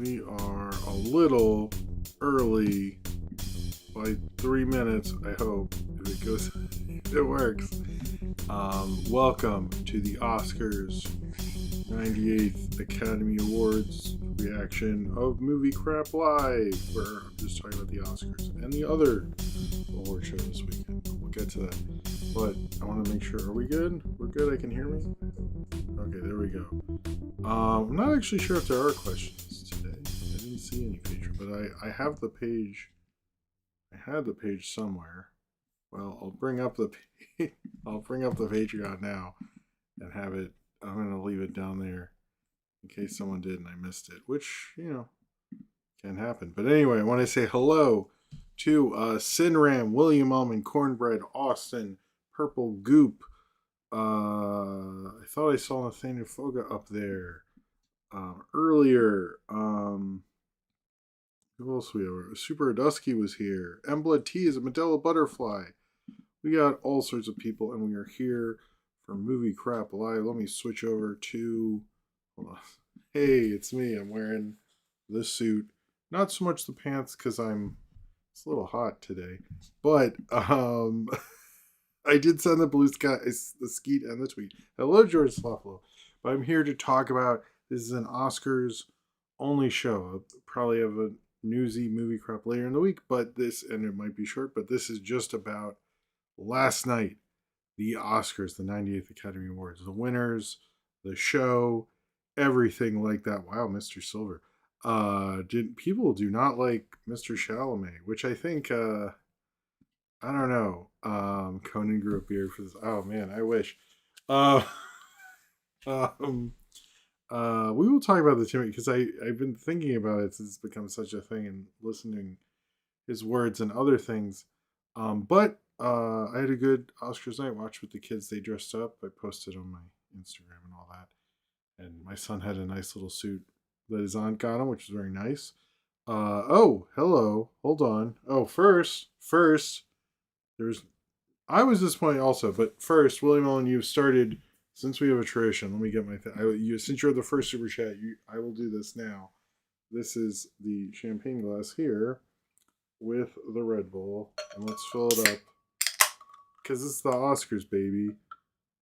We are a little early by 3 minutes, I hope. If it goes, if it works. Welcome to the Oscars 98th Academy Awards reaction of Movie Crap Live, where I'm just talking about the Oscars and the other award show this weekend. We'll get to that. But I want to make sure, are we good? We're good? I can hear me? Okay, there we go. I'm not actually sure if there are questions today. I didn't see any Patreon, but I have the page. I had the page somewhere. Well, I'll bring up the I'll bring up the Patreon now and have it. I'm gonna leave it down there in case someone did and I missed it, which can happen. But anyway, I want to say hello to Sinram, William Almond, Cornbread, Austin, Purple Goop. I thought I saw Nathaniel Foga up there earlier. Who else we have? Super Dusky was here. Emblood T is a Medela Butterfly. We got all sorts of people, and we are here for Movie Crap Live. Let me switch over to. Hold on. Hey, it's me. I'm wearing this suit. Not so much the pants because it's a little hot today, but I did send the blue sky, the skeet, and the tweet. Hello, George Sloffalo. But I'm here to talk about, this is an Oscars only show. I'll probably have a newsy movie crap later in the week, but and it might be short, but this is just about last night, the Oscars, the 98th Academy Awards, the winners, the show, everything like that. Wow, Mr. Silver. People do not like Mr. Chalamet, which I think, I don't know. Conan grew a beard for this. Oh man, I wish. We will talk about the Timmy because I've been thinking about it since it's become such a thing and listening his words and other things. But I had a good Oscars night watch with the kids. They dressed up. I posted on my Instagram and all that. And my son had a nice little suit that his aunt got him, which was very nice. Oh, hello. Hold on. Oh, first, I was disappointed also, but first, William Allen, you've started, since we have a tradition, let me get my since you're the first super chat, I will do this now. This is the champagne glass here with the Red Bull, and let's fill it up, because it's the Oscars, baby.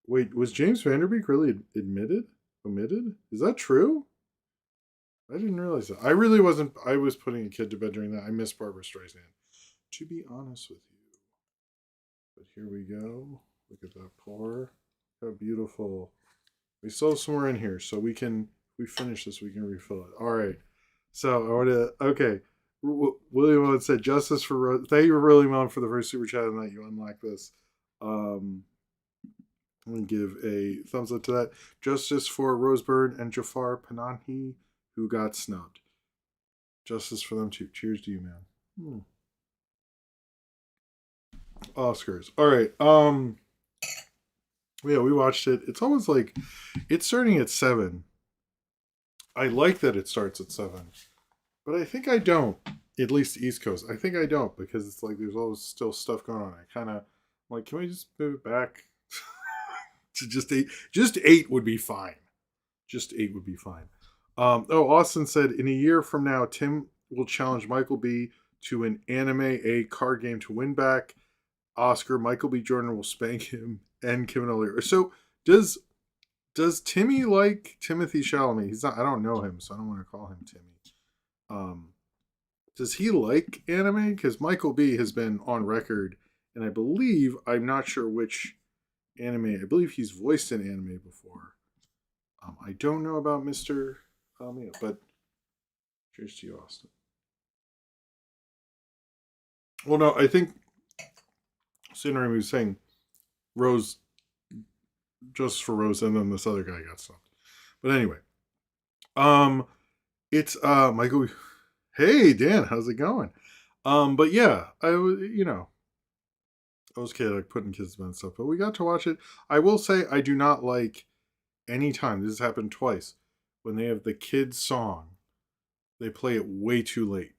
Wait, was James Vanderbeek really omitted? Is that true? I didn't realize that. I really wasn't, I was putting a kid to bed during that. I missed Barbara Streisand, to be honest with you. But here we go. Look at that pour. How beautiful. We still have some more in here, so we finish this, we can refill it. All right. So I want to, okay. William Owen said, justice for Rose. Thank you, William Owen, for the first super chat of the night. You unlocked this. I'm going to give a thumbs up to that. Justice for Rose Byrne and Jafar Panahi, who got snubbed. Justice for them too. Cheers to you, man. Oscars. All right. Yeah, we watched it. It's almost like it's starting at 7. I like that it starts at 7, but I think I don't. At least East Coast. I think I don't, because it's like there's always still stuff going on. I kind of like, can we just move it back to just 8? Just 8 would be fine. Just 8 would be fine. Austin said, in a year from now, Tim will challenge Michael B to an anime a card game to win back Oscar. Michael B. Jordan will spank him and Kevin O'Leary. So does Timmy like Timothy Chalamet? He's not. I don't know him, so I don't want to call him Timmy. Does he like anime? Because Michael B. has been on record, and I believe, I'm not sure which anime. I believe he's voiced in anime before. I don't know about Mr. Chalamet, but cheers to you, Austin. Well, no, I think Sinram was saying Rose, just for Rose, and then this other guy got stumped. But anyway, it's Michael. Hey Dan, how's it going? But yeah, I was like putting kids to bed and stuff, but we got to watch it. I will say I do not like anytime, this has happened twice, when they have the kids song, they play it way too late.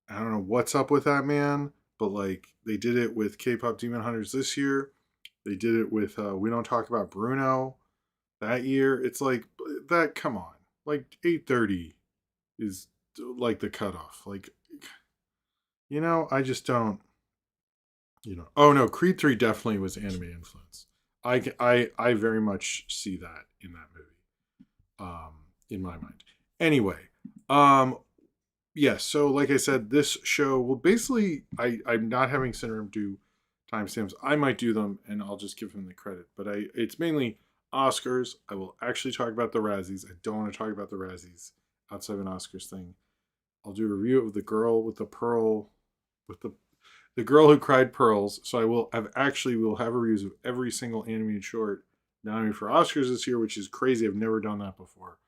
I don't know what's up with that, man. But like, they did it with K-pop Demon Hunters this year. They did it with We Don't Talk About Bruno that year. It's like, that, come on. Like, 8:30 is like the cutoff. Like, I just don't. Oh no, Creed 3 definitely was anime influence. I very much see that in that movie. In my mind. Anyway, um, yes. So, like I said, this show will basically. I'm not having Syndrome do timestamps. I might do them, and I'll just give him the credit. But it's mainly Oscars. I will actually talk about the Razzies. I don't want to talk about the Razzies outside of an Oscars thing. I'll do a review of the girl with the pearl, with the girl who cried pearls. So I will have we'll have reviews of every single animated short nominated for Oscars this year, which is crazy. I've never done that before.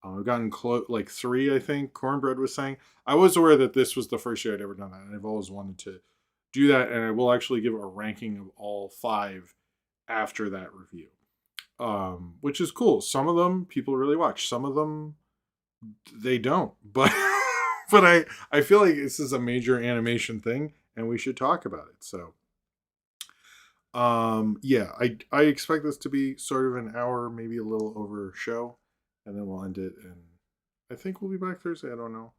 I've gotten like 3, I think. Cornbread was saying. I was aware that this was the first year I'd ever done that, and I've always wanted to do that. And I will actually give a ranking of all 5 after that review, which is cool. Some of them people really watch. Some of them they don't. But but I feel like this is a major animation thing, and we should talk about it. So yeah, I expect this to be sort of an hour, maybe a little over show, and then we'll end it, and I think we'll be back Thursday. I don't know.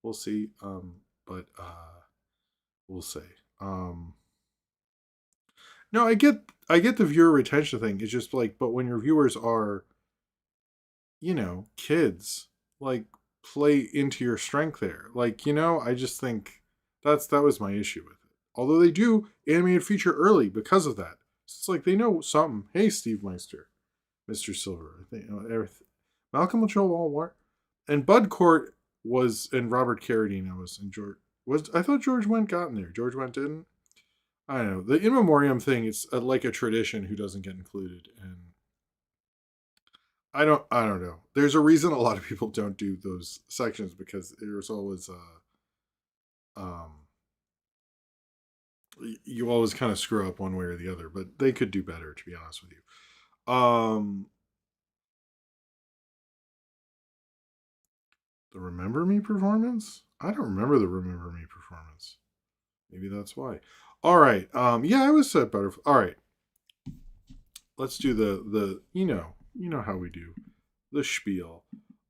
We'll see. But we'll see. No, I get the viewer retention thing. It's just like, but when your viewers are, kids, like, play into your strength there. Like, I just think that was my issue with it. Although they do animated feature early because of that. It's like they know something. Hey, Steve Meister, Mr. Silver, I think, everything. Malcolm Joel Walmart, and Bud Cort was, and Robert Carradine was, and George was. I thought George Wendt got in there. George Wendt didn't. I don't know. The in memoriam thing. It's like a tradition who doesn't get included, and I don't know. There's a reason a lot of people don't do those sections because there's always um you always kind of screw up one way or the other, but they could do better, to be honest with you. The Remember Me performance? I don't remember the Remember Me performance. Maybe that's why. All right. Yeah, I was said better. All right. Let's do the you know how we do the spiel.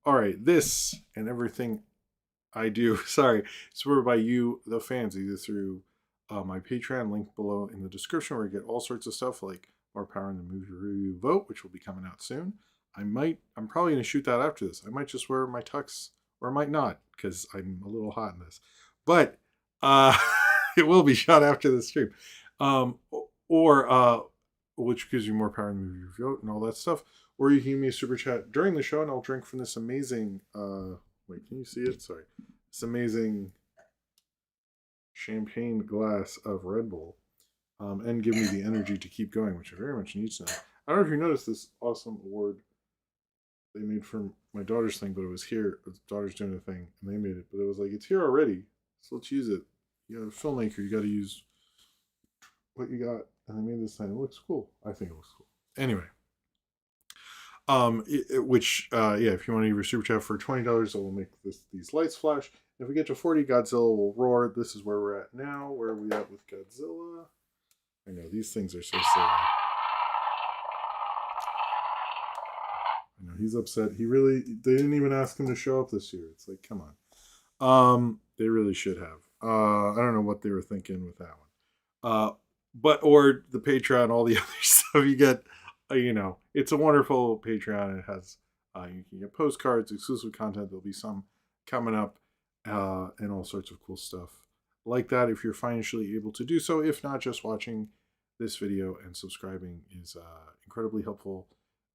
All right, this and everything I do. Sorry, supported by you, the fans, either through my Patreon link below in the description, where you get all sorts of stuff like more power in the movie review vote, which will be coming out soon. I'm probably going to shoot that after this. I might just wear my tux, or I might not, because I'm a little hot in this. But it will be shot after the stream, or which gives you more power in the movie review vote and all that stuff. Or you can give me a super chat during the show, and I'll drink from this amazing. Wait, can you see it? Sorry, this amazing champagne glass of Red Bull, and give me the energy to keep going, which I very much need now. I don't know if you noticed this awesome award they made for my daughter's thing, but it was here. The daughter's doing a thing, and they made it, but it was like, it's here already, so let's use it. You're a filmmaker, you got to use what you got, and they made this thing. It looks cool. I think it looks cool. Anyway. Yeah, if you want to give your super chat for $20, I will make these lights flash. If we get to 40, Godzilla will roar. This is where we're at now. Where are we at with Godzilla? I know these things are so silly. I know he's upset. They didn't even ask him to show up this year. It's like, come on. They really should have. I don't know what they were thinking with that one. Or the Patreon, all the other stuff you get. It's a wonderful Patreon. It has you can get postcards, exclusive content. There'll be some coming up, and all sorts of cool stuff like that if you're financially able to do so. If not, just watching this video and subscribing is incredibly helpful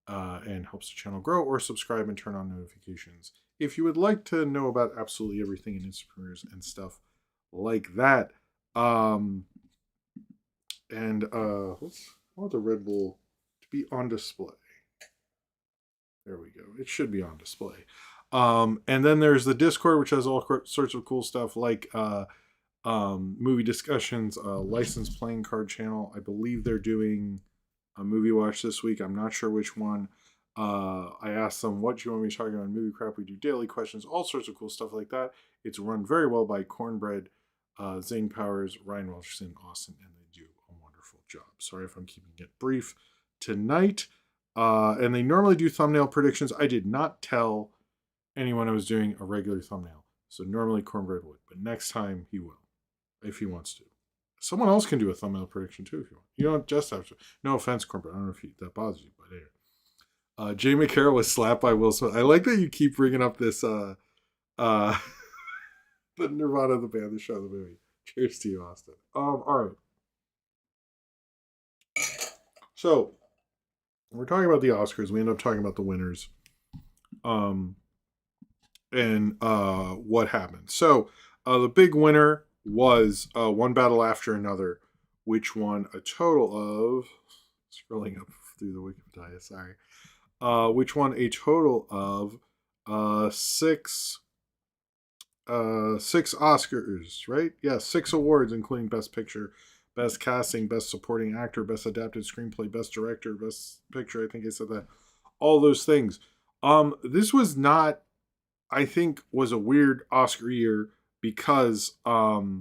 and helps the channel grow. Or subscribe and turn on notifications if you would like to know about absolutely everything in Instapreneurs and stuff like that. I want the Red Bull be on display. There we go. It should be on display. And then there's the Discord, which has all sorts of cool stuff like movie discussions, licensed playing card channel. I believe they're doing a movie watch this week. I'm not sure which one. I asked them, what do you want me to talk about movie crap? We do daily questions, all sorts of cool stuff like that. It's run very well by Cornbread, Zane Powers, Ryan Welcherson, Austin, and they do a wonderful job. Sorry if I'm keeping it brief tonight. And they normally do thumbnail predictions. I did not tell anyone I was doing a regular thumbnail. So normally Cornbread would, but next time he will, if he wants to. Someone else can do a thumbnail prediction too if you want. You don't just have to. No offense, Cornbread. I don't know if that bothers you, but anyway. Jay McCarroll was slapped by Will Smith. I like that you keep bringing up this uh the Nirvana, the band, the show, the movie. Cheers to you, Austin. All right. So we're talking about the Oscars. We end up talking about the winners. Um, and what happened. So the big winner was One Battle After Another, which won a total of scrolling up through the Wikipedia. Sorry, which won a total of six six Oscars. Right? Yeah, six awards, including Best Picture, Best Casting, Best Supporting Actor, Best Adapted Screenplay, Best Director, Best Picture. I think I said that. All those things. This was not, I think, was a weird Oscar year because the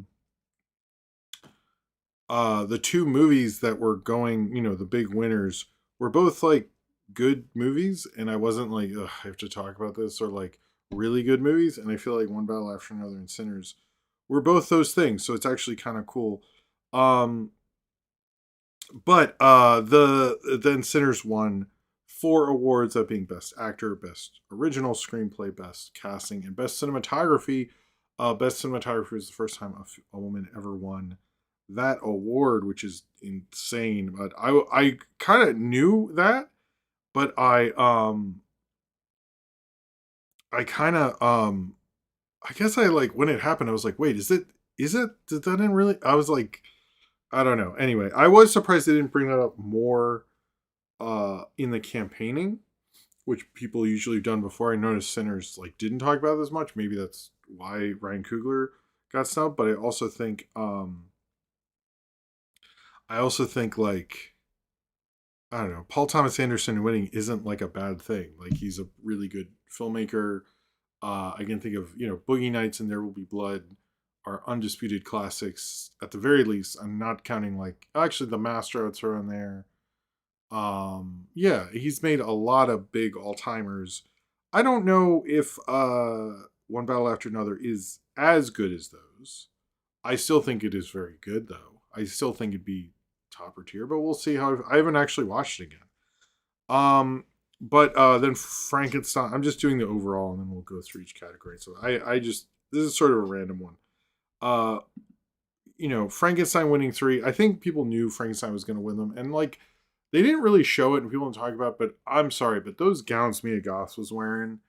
two movies that were going, the big winners were both like good movies, and I wasn't like, ugh, I have to talk about this, or like really good movies. And I feel like One Battle After Another and Sinners were both those things, so it's actually kind of cool. Um, but the then Sinners won four awards, that being Best Actor, Best Original Screenplay, Best Casting, and Best Cinematography. Best Cinematography is the first time a woman ever won that award, which is insane. But I kind of knew that, but I kind of I guess I like when it happened. I was like, wait, is it did that didn't really? I was like, I don't know. Anyway, I was surprised they didn't bring that up more in the campaigning, which people usually done before. I noticed Sinners like didn't talk about this much. Maybe that's why Ryan Coogler got snubbed. But I also think like I don't know, Paul Thomas Anderson winning isn't like a bad thing. Like he's a really good filmmaker. I can think of Boogie Nights and There Will Be Blood are undisputed classics at the very least. I'm not counting like actually The Master I would throw in there. Yeah, he's made a lot of big all-timers. I don't know if One Battle After Another is as good as those. I still think it is very good though. I still think it'd be topper tier, but we'll see how I haven't actually watched it again. But then Frankenstein, I'm just doing the overall and then we'll go through each category. So I just this is sort of a random one. Uh Frankenstein winning three. I think people knew Frankenstein was going to win them, and like they didn't really show it, and people don't talk about. It, but I'm sorry, but those gowns Mia Goth was wearing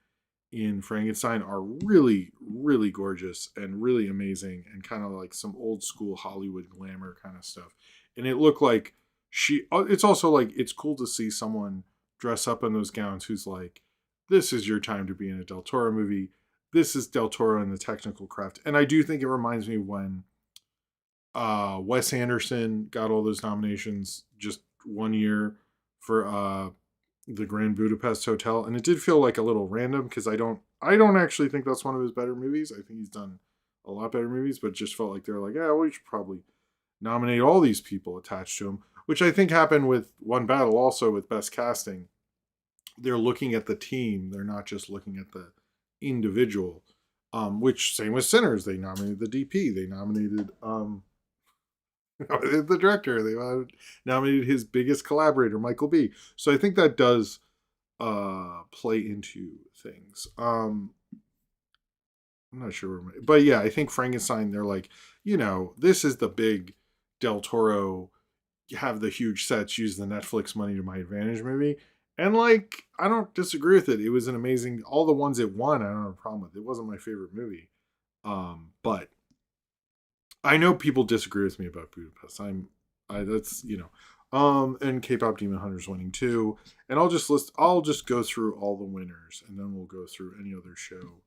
in Frankenstein are really, really gorgeous and really amazing, and kind of like some old school Hollywood glamour kind of stuff. And it looked like she. It's also like it's cool to see someone dress up in those gowns who's like, this is your time to be in a Del Toro movie. This is Del Toro and the technical craft, and I do think it reminds me when Wes Anderson got all those nominations just one year for the Grand Budapest Hotel, and it did feel like a little random because I don't actually think that's one of his better movies. I think he's done a lot better movies, but it just felt like they're like, yeah, we should probably nominate all these people attached to him, which I think happened with One Battle also with Best Casting. They're looking at the team; they're not just looking at the individual. Which same with Sinners, they nominated the DP, they nominated the director. They nominated his biggest collaborator, Michael B. So I think that does play into things. I'm not sure, but yeah, I think Frankenstein. They're like, this is the big Del Toro. Have the huge sets, use the Netflix money to my advantage movie. And like, I don't disagree with it. It was an amazing. All the ones it won, I don't have a problem with. It wasn't my favorite movie, but I know people disagree with me about Budapest. That's and K-pop Demon Hunters winning too. And I'll just go through all the winners, and then we'll go through any other show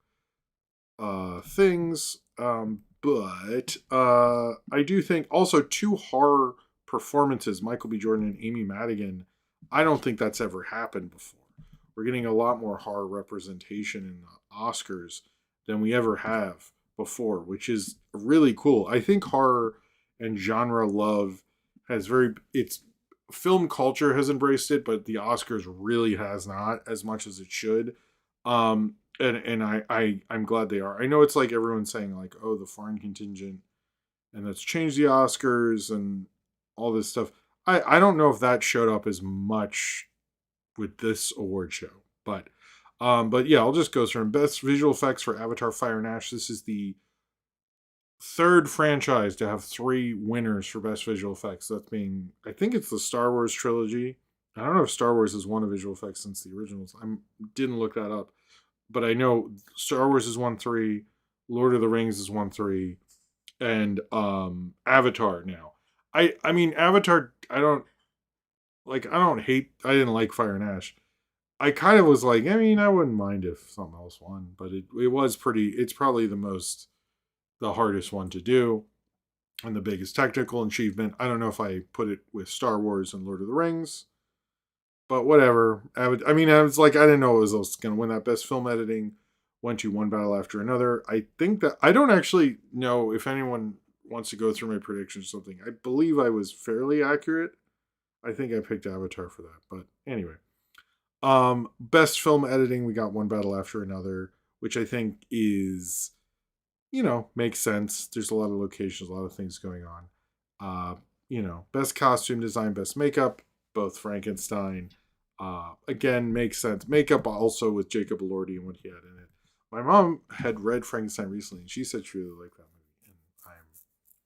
things. But I do think also two horror performances, Michael B. Jordan and Amy Madigan. I don't think that's ever happened before. We're getting a lot more horror representation in the Oscars than we ever have before, which is really cool. I think horror and genre love it's film culture has embraced it, but the Oscars really has not as much as it should. I'm glad they are. I know it's like everyone's saying like, oh, the foreign contingent, and that's changed the Oscars and all this stuff. I don't know if that showed up as much with this award show, but yeah, I'll just go through them. Best visual effects for Avatar: Fire and Ash. This is the third franchise to have three winners for best visual effects. That being, I think it's the Star Wars trilogy. I don't know if Star Wars has won a visual effects since the originals. I didn't look that up, but I know Star Wars has won three, Lord of the Rings has won three, and Avatar now. I mean Avatar. I don't hate. I didn't like Fire and Ash. I kind of was like, I mean, I wouldn't mind if something else won, but it was pretty. It's probably the hardest one to do and the biggest technical achievement. I don't know if I put it with Star Wars and Lord of the Rings, but whatever. I mean, I was like, I didn't know it was going to win that. Best film editing went to one battle after another. I think that I don't actually know if anyone wants to go through my predictions or something. I believe I was fairly accurate. I think I picked Avatar for that, but anyway. Best film editing, we got one battle after another, which I think is, makes sense. There's a lot of locations, a lot of things going on. Best costume design, best makeup, both Frankenstein. Again, makes sense. Makeup also with Jacob Elordi and what he had in it. My mom had read Frankenstein recently, and she said she really liked that movie, and I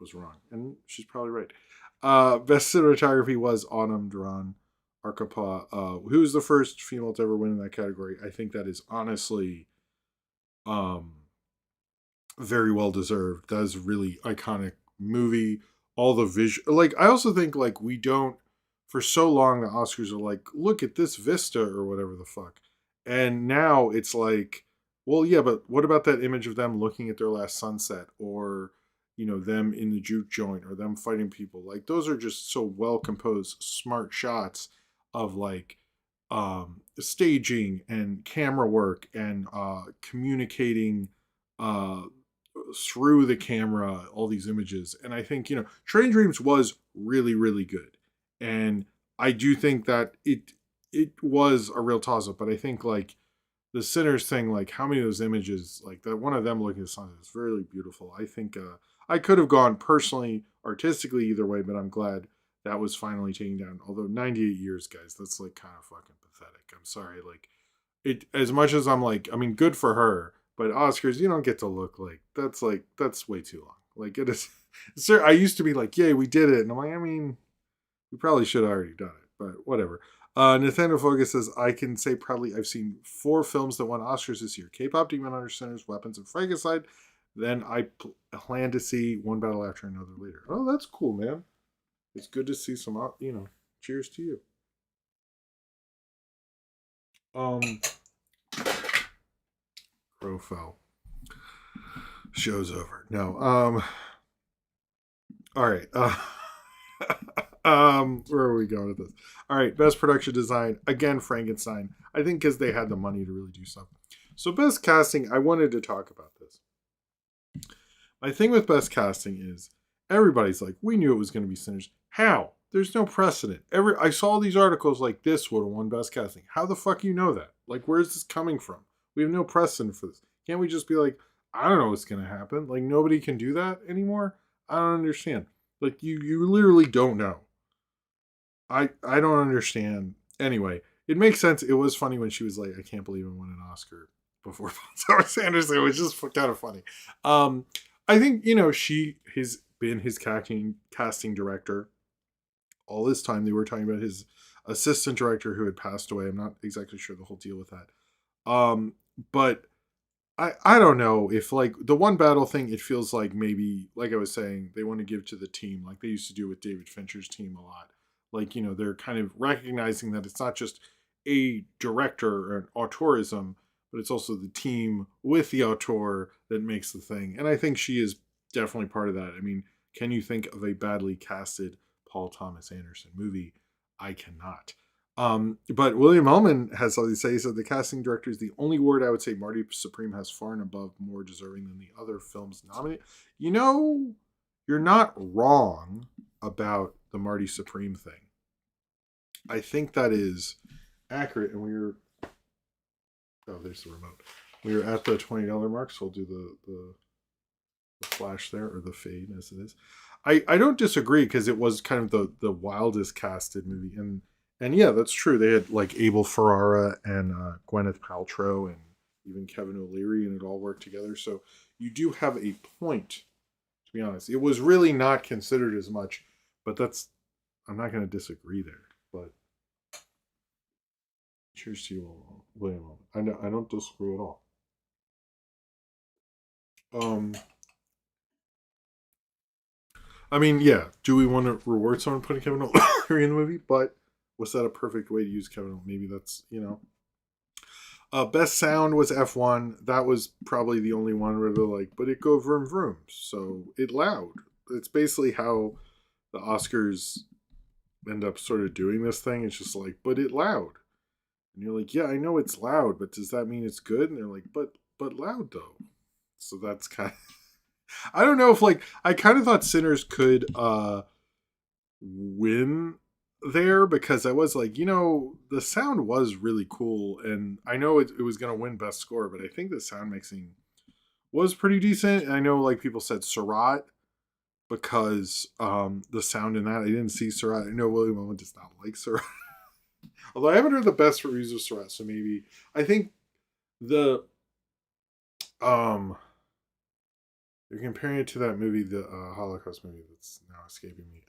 was wrong, and she's probably right. Best cinematography was Autumn Duran Arcapa, who was the first female to ever win in that category. I think that is honestly um, very well deserved. That is a really iconic movie. All the visual, like I also think like we don't for so long the Oscars are like, look at this vista or whatever the fuck, and now it's like, well, yeah, but what about that image of them looking at their last sunset or them in the juke joint or them fighting people? Like those are just so well composed, smart shots of like staging and camera work and communicating uh through the camera all these images. And I think Train Dreams was really really good, and I do think that it was a real toss up. But I think like the Sinners thing, like how many of those images, like that one of them looking at the sun is really beautiful. I think I could have gone personally artistically either way, but I'm glad that was finally taken down. Although 98 years, guys, that's like kind of fucking pathetic. I'm sorry. Like it, as much as I'm like, I mean, good for her, but Oscars, you don't get to look like that's way too long. Like it is. Sir, I used to be like, yay, we did it, and I'm like, I mean, we probably should have already done it, but whatever. Nathaniel Fogus says, I can say proudly I've seen 4 films that won Oscars this year: K-pop Demon Hunter, Sinners, Weapons, and Frankenstein. Then I plan to see one battle after another later. Oh, that's cool, man. It's good to see some, cheers to you. Um, Crow fell. Show's over. No. All right. Where are we going with this? All right, best production design again, Frankenstein. I think because they had the money to really do something. So best casting, I wanted to talk about this. My thing with best casting is everybody's like, we knew it was going to be Sinners. How? There's no precedent. I saw these articles like this would have won best casting. How the fuck you know that? Like, where's this coming from? We have no precedent for this. Can't we just be like, I don't know what's going to happen? Like nobody can do that anymore. I don't understand. Like you literally don't know. I don't understand. Anyway, it makes sense. It was funny when she was like, "I can't believe I won an Oscar before Paul Thomas Anderson." It was just kind of funny. I think she has been his casting director all this time. They were talking about his assistant director who had passed away. I'm not exactly sure the whole deal with that. But I don't know if like the one battle thing, it feels like maybe like I was saying, they want to give to the team like they used to do with David Fincher's team a lot. Like, they're kind of recognizing that it's not just a director or an autorism, but it's also the team with the auteur that makes the thing. And I think she is definitely part of that. I mean, can you think of a badly casted Paul Thomas Anderson movie? I cannot. But William Ullman has something to say. He said the casting director is the only word I would say Marty Supreme has far and above more deserving than the other films nominated. You're not wrong about the Marty Supreme thing. I think that is accurate, and Oh, there's the remote. We are at the $20 mark, so we'll do the flash there, or the fade as it is. I don't disagree because it was kind of the wildest casted movie, and yeah, that's true. They had like Abel Ferrara and Gwyneth Paltrow and even Kevin O'Leary, and it all worked together. So you do have a point. To be honest, it was really not considered as much, but that's I'm not going to disagree there. But cheers to you, William. I don't disagree at all. Um, I mean, yeah. Do we want to reward someone putting Kevin O'Leary in the movie? But was that a perfect way to use Kevin? Maybe that's best sound was F1. That was probably the only one where they're like, but it go vroom vroom, so it loud. It's basically how the Oscars end up sort of doing this thing. It's just like, but it loud, and you're like, yeah, I know it's loud, but does that mean it's good? And they're like, but loud though. So that's kind of I don't know if like I kind of thought Sinners could win there because I was like, the sound was really cool, and I know it was going to win best score, but I think the sound mixing was pretty decent. And I know like people said Surratt because the sound in that I didn't see Surratt. I know William Owen does not like Surratt, although I haven't heard the best reviews of Surratt, so maybe I think the um you're comparing it to that movie, the Holocaust movie that's now escaping me.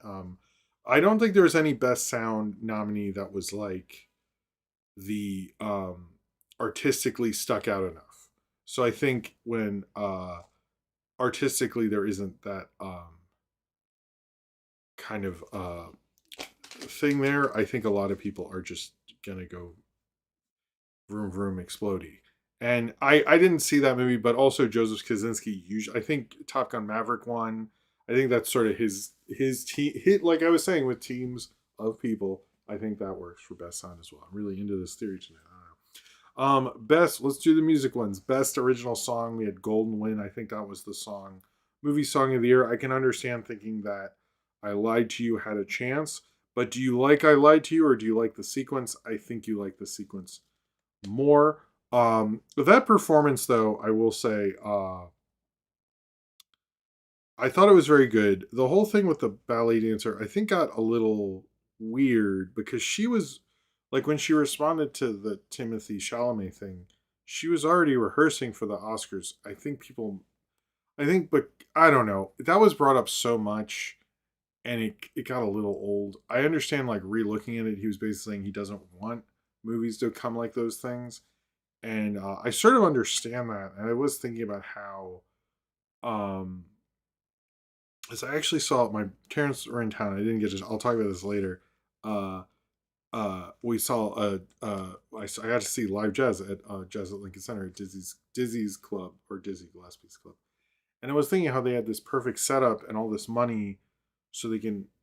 I don't think there's any best sound nominee that was like the artistically stuck out enough. So I think when artistically there isn't that kind of thing there, I think a lot of people are just gonna go vroom vroom explodey. And I didn't see that movie, but also Joseph Kaczynski. Usually, I think Top Gun Maverick won. I think that's sort of his team. Hit like I was saying with teams of people. I think that works for best sound as well. I'm really into this theory tonight. I don't know. Best. Let's do the music ones. Best original song. We had Golden Wind. I think that was the song, movie song of the year. I can understand thinking that I Lied to You had a chance, but do you like I Lied to You or do you like the sequence? I think you like the sequence more. That performance, though, I will say, I thought it was very good. The whole thing with the ballet dancer, I think, got a little weird because she was like when she responded to the Timothy Chalamet thing, she was already rehearsing for the Oscars. But I don't know. That was brought up so much, and it got a little old. I understand, like re-looking at it, he was basically saying he doesn't want movies to come like those things, and I sort of understand that. And I was thinking about how, um, as I actually saw my parents were in town. I didn't get to. I'll talk about this later. Uh, we saw I got to see live jazz at Lincoln Center at Dizzy's Club or Dizzy Gillespie's Club, and I was thinking how they had this perfect setup and all this money, so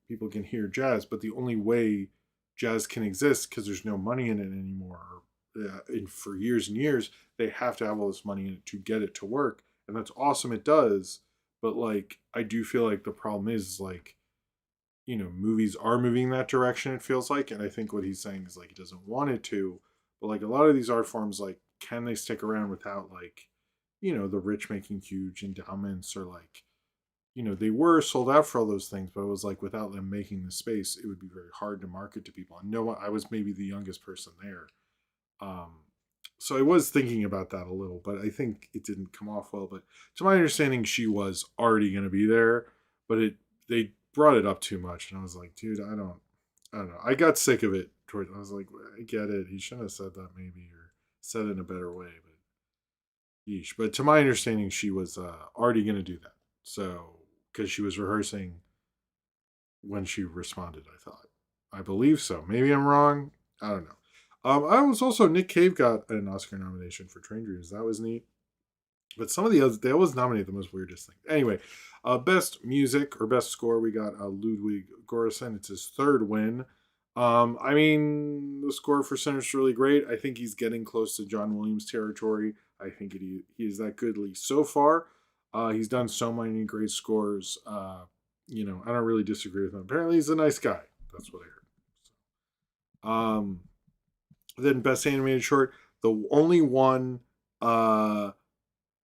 people can hear jazz, but the only way jazz can exist because there's no money in it anymore. And for years and years, they have to have all this money in it to get it to work, and that's awesome. It does, but like I do feel like the problem is like movies are moving in that direction. It feels like, and I think what he's saying is like he doesn't want it to, but like a lot of these art forms, like can they stick around without like the rich making huge endowments or like they were sold out for all those things, but it was like without them making the space, it would be very hard to market to people. And no, I was maybe the youngest person there, um, so I was thinking about that a little, but I think it didn't come off well. But to my understanding, she was already going to be there, but they brought it up too much, and I was like, dude, I don't know. I got sick of it. I was like, I get it. He shouldn't have said that maybe, or said it in a better way. But yeesh. But to my understanding, she was already going to do that. So because she was rehearsing when she responded, I believe so. Maybe I'm wrong. I don't know. I was also Nick Cave got an Oscar nomination for Train Dreams. That was neat. But some of the others, they always nominate the most weirdest thing. Anyway, best music or best score, we got Ludwig Göransson. It's his third win. I mean, the score for Sinners is really great. I think he's getting close to John Williams territory. I think he is that good, at least so far. He's done so many great scores. I don't really disagree with him. Apparently, he's a nice guy. That's what I heard. So, then best animated short. The only one that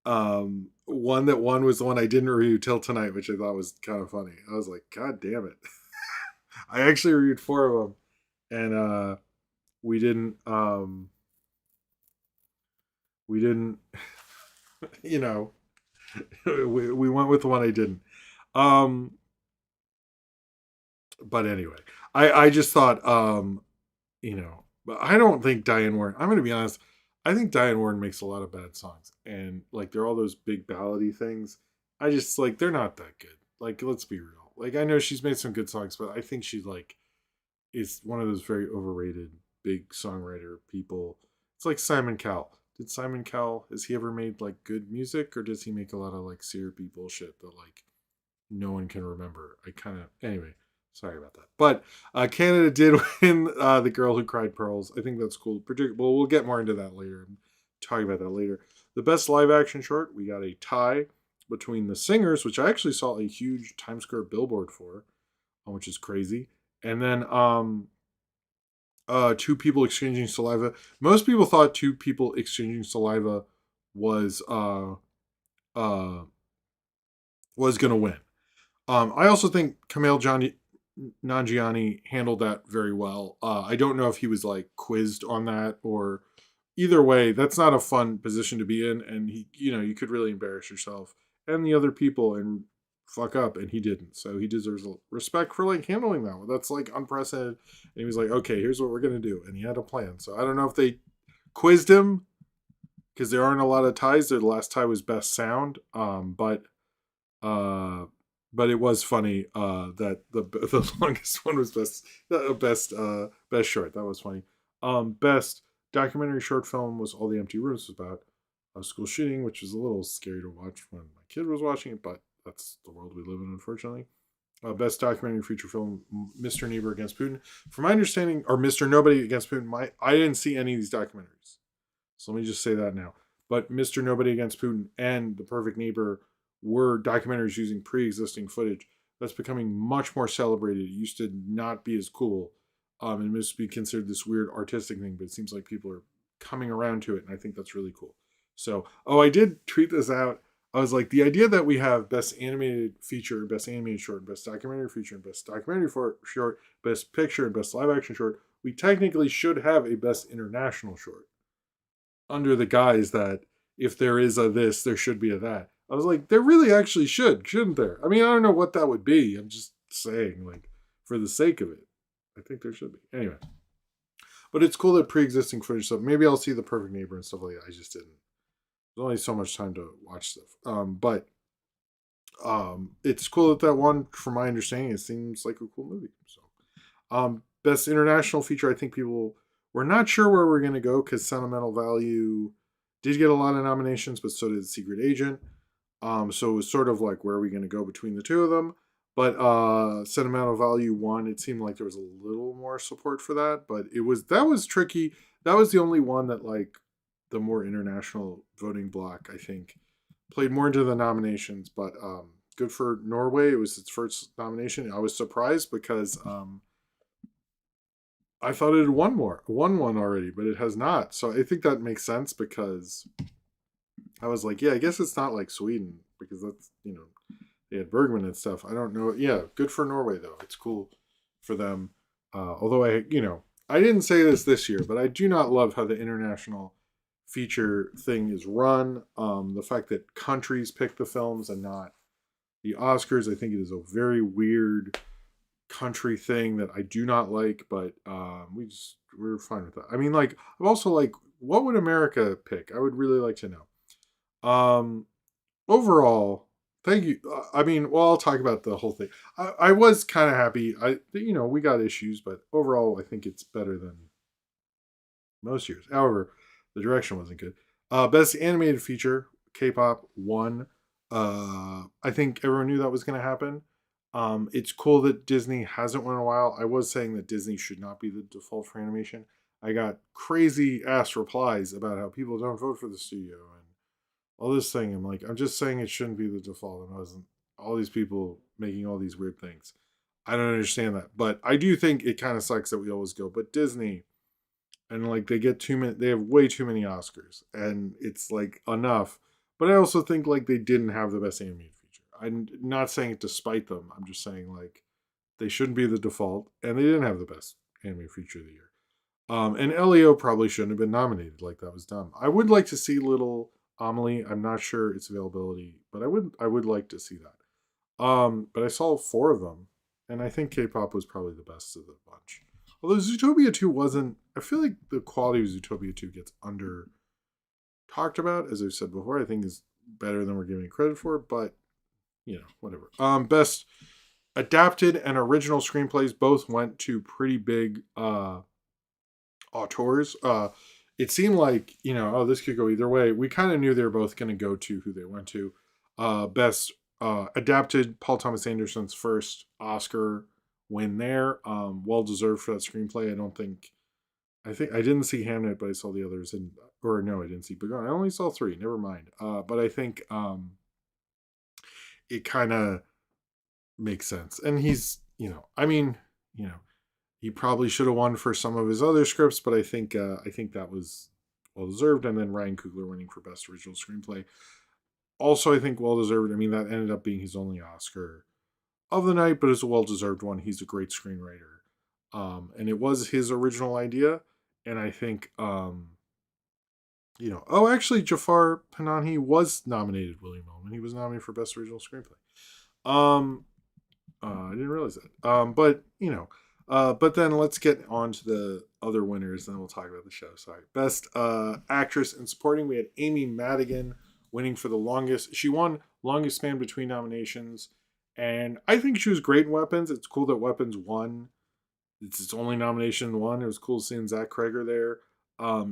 won was the one I didn't review till tonight, which I thought was kind of funny. I was like, God damn it. I actually reviewed four of them, and we didn't we didn't you know we went with the one I didn't. Um but anyway, I just thought but I don't think Diane Warren. I'm going to be honest. I think Diane Warren makes a lot of bad songs, and like they're all those big ballady things. I just like they're not that good. Like let's be real. Like I know she's made some good songs, but I think she like is one of those very overrated big songwriter people. It's like Simon Cowell. Did Simon Cowell has he ever made like good music, or does he make a lot of like syrupy bullshit that like no one can remember? I kind of anyway. Sorry about that. But Canada did win the Girl Who Cried Pearls. I think that's cool. Well, we'll get more into that later. I'm talking about that later. The best live action short, we got a tie between The Singers, which I actually saw a huge Times Square billboard for, which is crazy. And then Two People Exchanging Saliva. Most people thought Two People Exchanging Saliva was was gonna win. I also think Kamel Nanjiani handled that very well. I don't know if he was like quizzed on that or either way. That's not a fun position to be in, and you could really embarrass yourself and the other people and fuck up, and he didn't. So he deserves respect for like handling that. That's like unprecedented. And he was like, okay, here's what we're gonna do, and he had a plan. So I don't know if they quizzed him because there aren't a lot of ties. The last tie was best sound, uh, but it was funny that the longest one was best short. That was funny. Best documentary short film was All the Empty Rooms. Was about a school shooting, which was a little scary to watch when my kid was watching it, but that's the world we live in, unfortunately. Best documentary feature film, Mr. Niebuhr Against Putin. From my understanding, or Mr. Nobody Against Putin, I didn't see any of these documentaries. So let me just say that now. But Mr. Nobody Against Putin and The Perfect Neighbor were documentaries using pre-existing footage that's becoming much more celebrated. It used to not be as cool, and it must be considered this weird artistic thing, but it seems like people are coming around to it, and I think that's really cool. So, I did tweet this out. I was like, the idea that we have best animated feature, best animated short, best documentary feature, and best documentary short, best picture, and best live action short, we technically should have a best international short under the guise that if there is a this, there should be a that. I was like, there really actually shouldn't there? I mean, I don't know what that would be. I'm just saying, like, for the sake of it, I think there should be. Anyway, but it's cool that pre-existing footage stuff. Maybe I'll see The Perfect Neighbor and stuff like that. I just didn't. There's only so much time to watch stuff. But it's cool that one, from my understanding, it seems like a cool movie. So, best international feature. I think people were not sure where we're gonna go because Sentimental Value did get a lot of nominations, but so did Secret Agent. So it was sort of like, where are we going to go between the two of them? But Sentimental Value won. It seemed like there was a little more support for that, but that was tricky. That was the only one that like the more international voting block, I think, played more into the nominations. But good for Norway. It was its first nomination. I was surprised because I thought it had won one already, but it has not. So I think that makes sense because I was like, yeah, I guess it's not like Sweden because that's, they had Bergman and stuff. I don't know. Yeah, good for Norway though. It's cool for them. Although I didn't say this year, but I do not love how the international feature thing is run. The fact that countries pick the films and not the Oscars, I think it is a very weird country thing that I do not like. But we're fine with that. I mean, like, I'm also like, what would America pick? I would really like to know. Overall, thank you. I mean, well, I'll talk about the whole thing. I was kind of happy. We got issues, but overall, I think it's better than most years. However, the direction wasn't good. Best animated feature, K-pop won. I think everyone knew that was going to happen. It's cool that Disney hasn't won in a while. I was saying that Disney should not be the default for animation. I got crazy ass replies about how people don't vote for the studio and all this thing. I'm just saying it shouldn't be the default. And I wasn't all these people making all these weird things. I don't understand that. But I do think it kind of sucks that we always go, but Disney, and like they get too many, they have way too many Oscars, and it's like enough. But I also think like they didn't have the best animated feature. I'm not saying it to spite them. I'm just saying like they shouldn't be the default, and they didn't have the best animated feature of the year. And Leo probably shouldn't have been nominated. Like that was dumb. I would like to see Little Amelie. I'm not sure its availability, but I would like to see that. But I saw four of them, and I think K-pop was probably the best of the bunch. Although Zootopia 2 wasn't, I feel like the quality of Zootopia 2 gets under talked about, as I've said before. I think is better than we're giving it credit for, but whatever. Best adapted and original screenplays both went to pretty big auteurs. It seemed like, oh, this could go either way. We kind of knew they were both going to go to who they went to. Best adapted, Paul Thomas Anderson's first Oscar win there. Well deserved for that screenplay. I think I didn't see Hamnet, but I saw the others, and or no, I didn't see Begun. I only saw three. Never mind. But I think it kind of makes sense, and he's, I mean, you know, he probably should have won for some of his other scripts, but I think that was well deserved. And then Ryan Coogler winning for best original screenplay, also I think well deserved. I mean, that ended up being his only Oscar of the night, but it's a well deserved one. He's a great screenwriter, and it was his original idea. And I think, oh, actually, Jafar Panahi was nominated. William Oman, he was nominated for best original screenplay. Um, I didn't realize that. But then let's get on to the other winners, and then we'll talk about the show. Sorry. Best actress in supporting, we had Amy Madigan winning for the longest. She won longest span between nominations, and I think she was great in Weapons. It's cool that Weapons won. It's its only nomination won. It was cool seeing Zach Kreger there.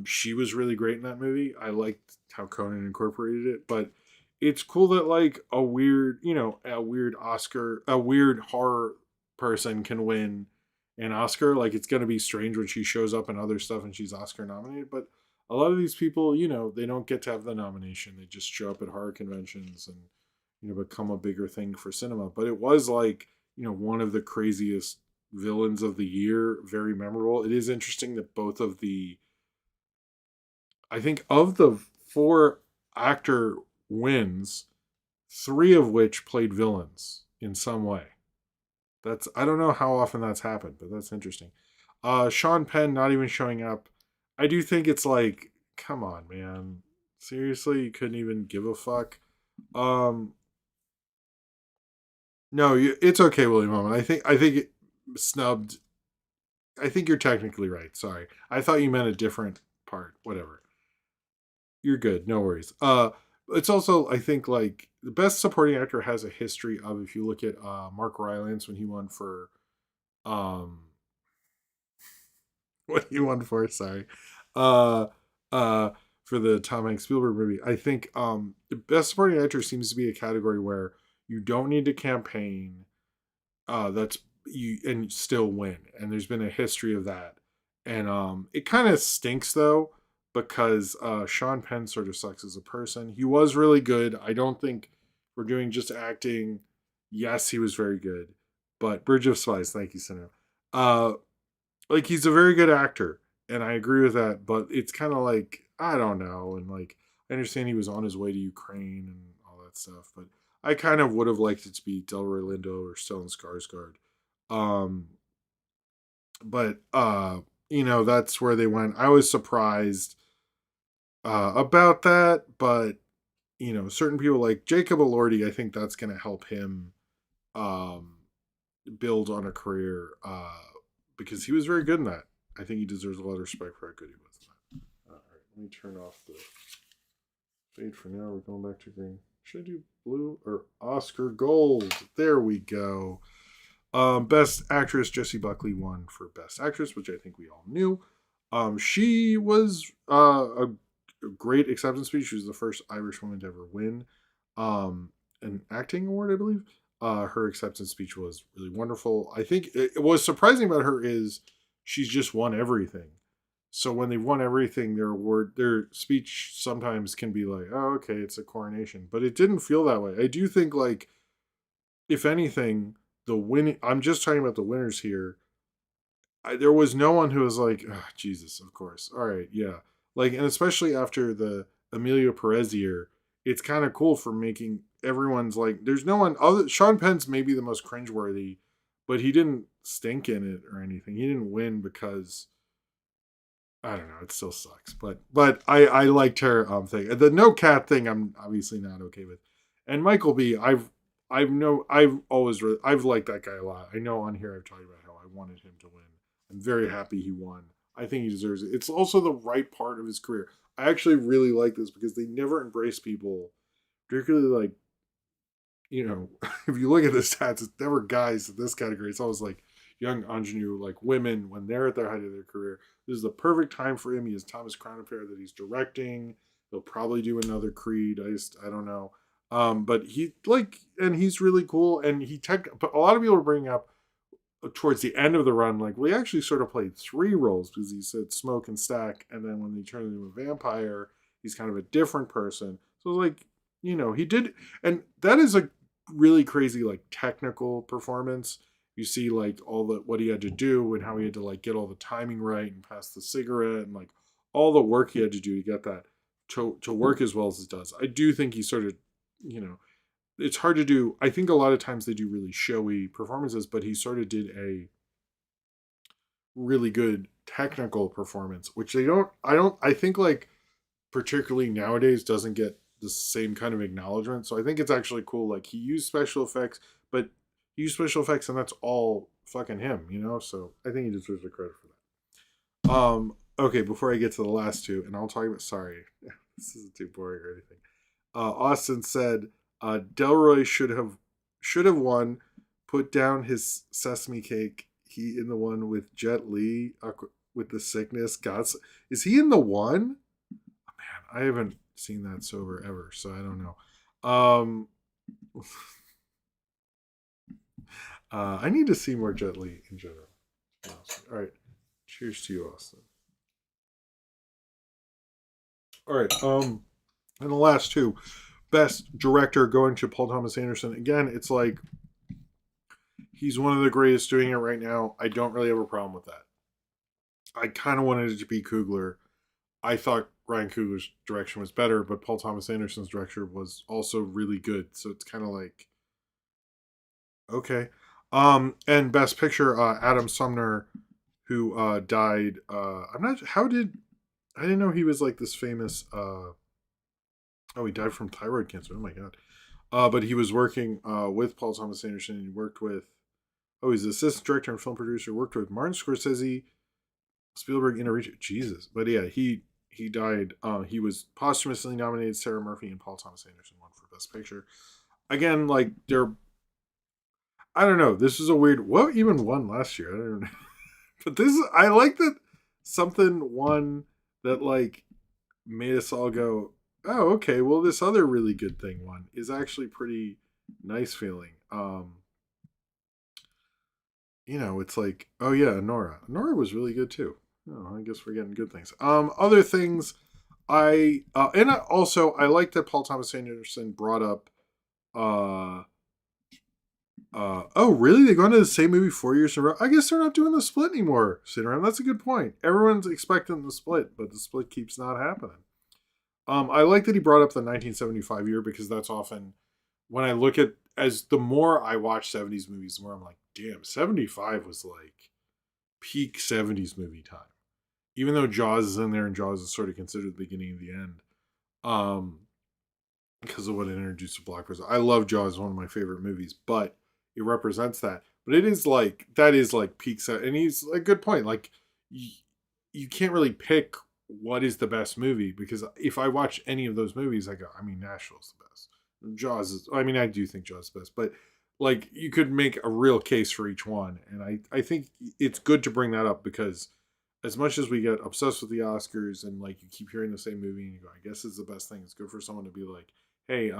She was really great in that movie. I liked how Conan incorporated it, but it's cool that like a weird Oscar, a weird horror person can win an Oscar. Like it's gonna be strange when she shows up in other stuff and she's Oscar nominated. But a lot of these people, they don't get to have the nomination. They just show up at horror conventions and become a bigger thing for cinema. But it was like one of the craziest villains of the year, very memorable. It is interesting that both of the I think of the four actor wins, three of which played villains in some way. I don't know how often that's happened, but that's interesting. Sean Penn not even showing up. I do think it's like, come on, man. Seriously, you couldn't even give a fuck. Um, no, it's okay, William Moment. I think it snubbed. I think you're technically right. Sorry, I thought you meant a different part. Whatever. You're good. No worries. It's also I think like the best supporting actor has a history of, if you look at Mark Rylance when he won for um what he won for, sorry. Uh uh for the Tom Hanks Spielberg movie. I think the best supporting actor seems to be a category where you don't need to campaign, that's you and still win. And there's been a history of that. And it kind of stinks though, because Sean Penn sort of sucks as a person. He was really good. I don't think we're doing just acting. Yes, he was very good. But Bridge of Spies, thank you, Sinner. Uh like he's a very good actor, and I agree with that, but it's kind of like I don't know, and like I understand he was on his way to Ukraine and all that stuff, but I kind of would have liked it to be Delroy Lindo or Stellan Skarsgård. Um, but that's where they went. I was surprised about that, but certain people like Jacob Elordi, I think that's going to help him um, build on a career because he was very good in that. I think he deserves a lot of respect for how good he was in that. All right, let me turn off the fade for now. We're going back to green. Should I do blue or Oscar gold? There we go. Best actress Jessie Buckley won for best actress, which I think we all knew. She was a great acceptance speech. She was the first Irish woman to ever win an acting award, I believe. Her acceptance speech was really wonderful. I think what's surprising about her is she's just won everything. So when they've won everything, their speech sometimes can be like, oh, okay, it's a coronation. But it didn't feel that way. I do think, like, if anything, the winning, I'm just talking about the winners here. there was no one who was like, "Ugh, Jesus, of course, all right, yeah." Like, and especially after the Emilio Perez year, it's kind of cool for making everyone's like, there's no one other. Sean Penn's maybe the most cringeworthy, but he didn't stink in it or anything. He didn't win because I don't know. It still sucks, but I liked her thing. The no cat thing, I'm obviously not okay with. And Michael B, I've always I've liked that guy a lot. I know on here I've talked about how I wanted him to win. I'm very happy he won. I think he deserves it. It's also the right part of his career. I actually really like this because they never embrace people, particularly like if you look at the stats, it's never guys in this category. It's always like young ingenue, like women when they're at their height of their career. This is the perfect time for him. He has Thomas Crown Affair that he's directing. He'll probably do another Creed. I don't know. But he like, and he's really cool. And but a lot of people are bringing up towards the end of the run, like, well, he actually sort of played three roles because he said Smoke and Stack, and then when he turned into a vampire, he's kind of a different person. So like, he did, and that is a really crazy like technical performance. You see like all the what he had to do and how he had to like get all the timing right and pass the cigarette and like all the work he had to do to get that to work as well as it does. I do think he sort of, you know, it's hard to do. I think a lot of times they do really showy performances, but he sort of did a really good technical performance, which I think like particularly nowadays doesn't get the same kind of acknowledgement. So I think it's actually cool. Like he used special effects, but he used special effects and that's all fucking him. So I think he deserves the credit for that. Okay, before I get to the last two, and I'll talk about sorry, this isn't too boring or anything. Austin said Delroy should have won. Put down his sesame cake. He in the one with Jet Li with the sickness. Is he in the one? Oh, man, I haven't seen that sober ever, so I don't know. I need to see more Jet Li in general. All right, cheers to you, Austin. All right, and the last two, best director going to Paul Thomas Anderson. Again, it's like he's one of the greatest doing it right now. I don't really have a problem with that. I kind of wanted it to be Coogler. I thought Ryan Coogler's direction was better, but Paul Thomas Anderson's direction was also really good. So it's kind of like, okay. And Best Picture, Adam Sumner, who died. I'm not. How did I didn't know he was like this famous. He died from thyroid cancer. Oh my god. But he was working with Paul Thomas Anderson. And he worked with. Oh, he's the assistant director and film producer. Worked with Martin Scorsese, Spielberg, Inarritu. Jesus, but yeah, he died. He was posthumously nominated. Sarah Murphy and Paul Thomas Anderson won for Best Picture. Again, like they're. I don't know. This is a weird. What even won last year? I don't know. But I like that something won that like made us all go, oh, okay. Well, this other really good thing won is actually pretty nice feeling. It's like, oh yeah, Nora. Nora was really good too. Oh, I guess we're getting good things. Other things, I like that Paul Thomas Anderson brought up. Oh really? They go into the same movie 4 years in a row. I guess they're not doing the split anymore. Sitting around. That's a good point. Everyone's expecting the split, but the split keeps not happening. I like that he brought up the 1975 year because that's often when I look at as the more I watch 70s movies, the more I'm like, damn, 75 was like peak 70s movie time. Even though Jaws is in there and Jaws is sort of considered the beginning of the end. Because of what it introduced to blockbusters. I love Jaws, one of my favorite movies, but it represents that. But it is like that is like peak set, and he's a good point. Like you can't really pick what is the best movie because if I watch any of those movies, I go, I mean, Nashville's the best. Jaws is. I mean, I do think Jaws is the best, but like you could make a real case for each one, and I think it's good to bring that up because as much as we get obsessed with the Oscars and like you keep hearing the same movie and you go, I guess it's the best thing. It's good for someone to be like, hey,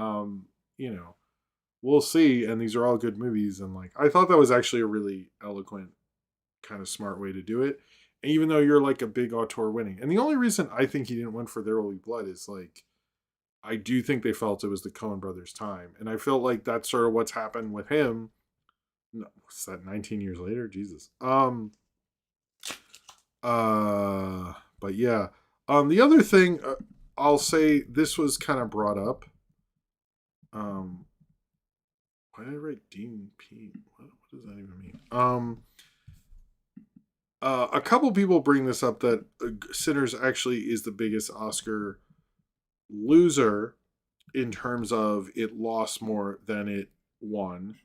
we'll see, and these are all good movies, and like I thought that was actually a really eloquent, kind of smart way to do it. And even though you're like a big auteur winning, and the only reason I think he didn't win for There Will Be Blood is like I do think they felt it was the Coen brothers' time, and I felt like that's sort of what's happened with him. No, what's that? 19 years later, Jesus. But yeah. The other thing I'll say, this was kind of brought up. Um, why did I write Dean P? What does that even mean? A couple people bring this up that Sinners actually is the biggest Oscar loser in terms of it lost more than it won.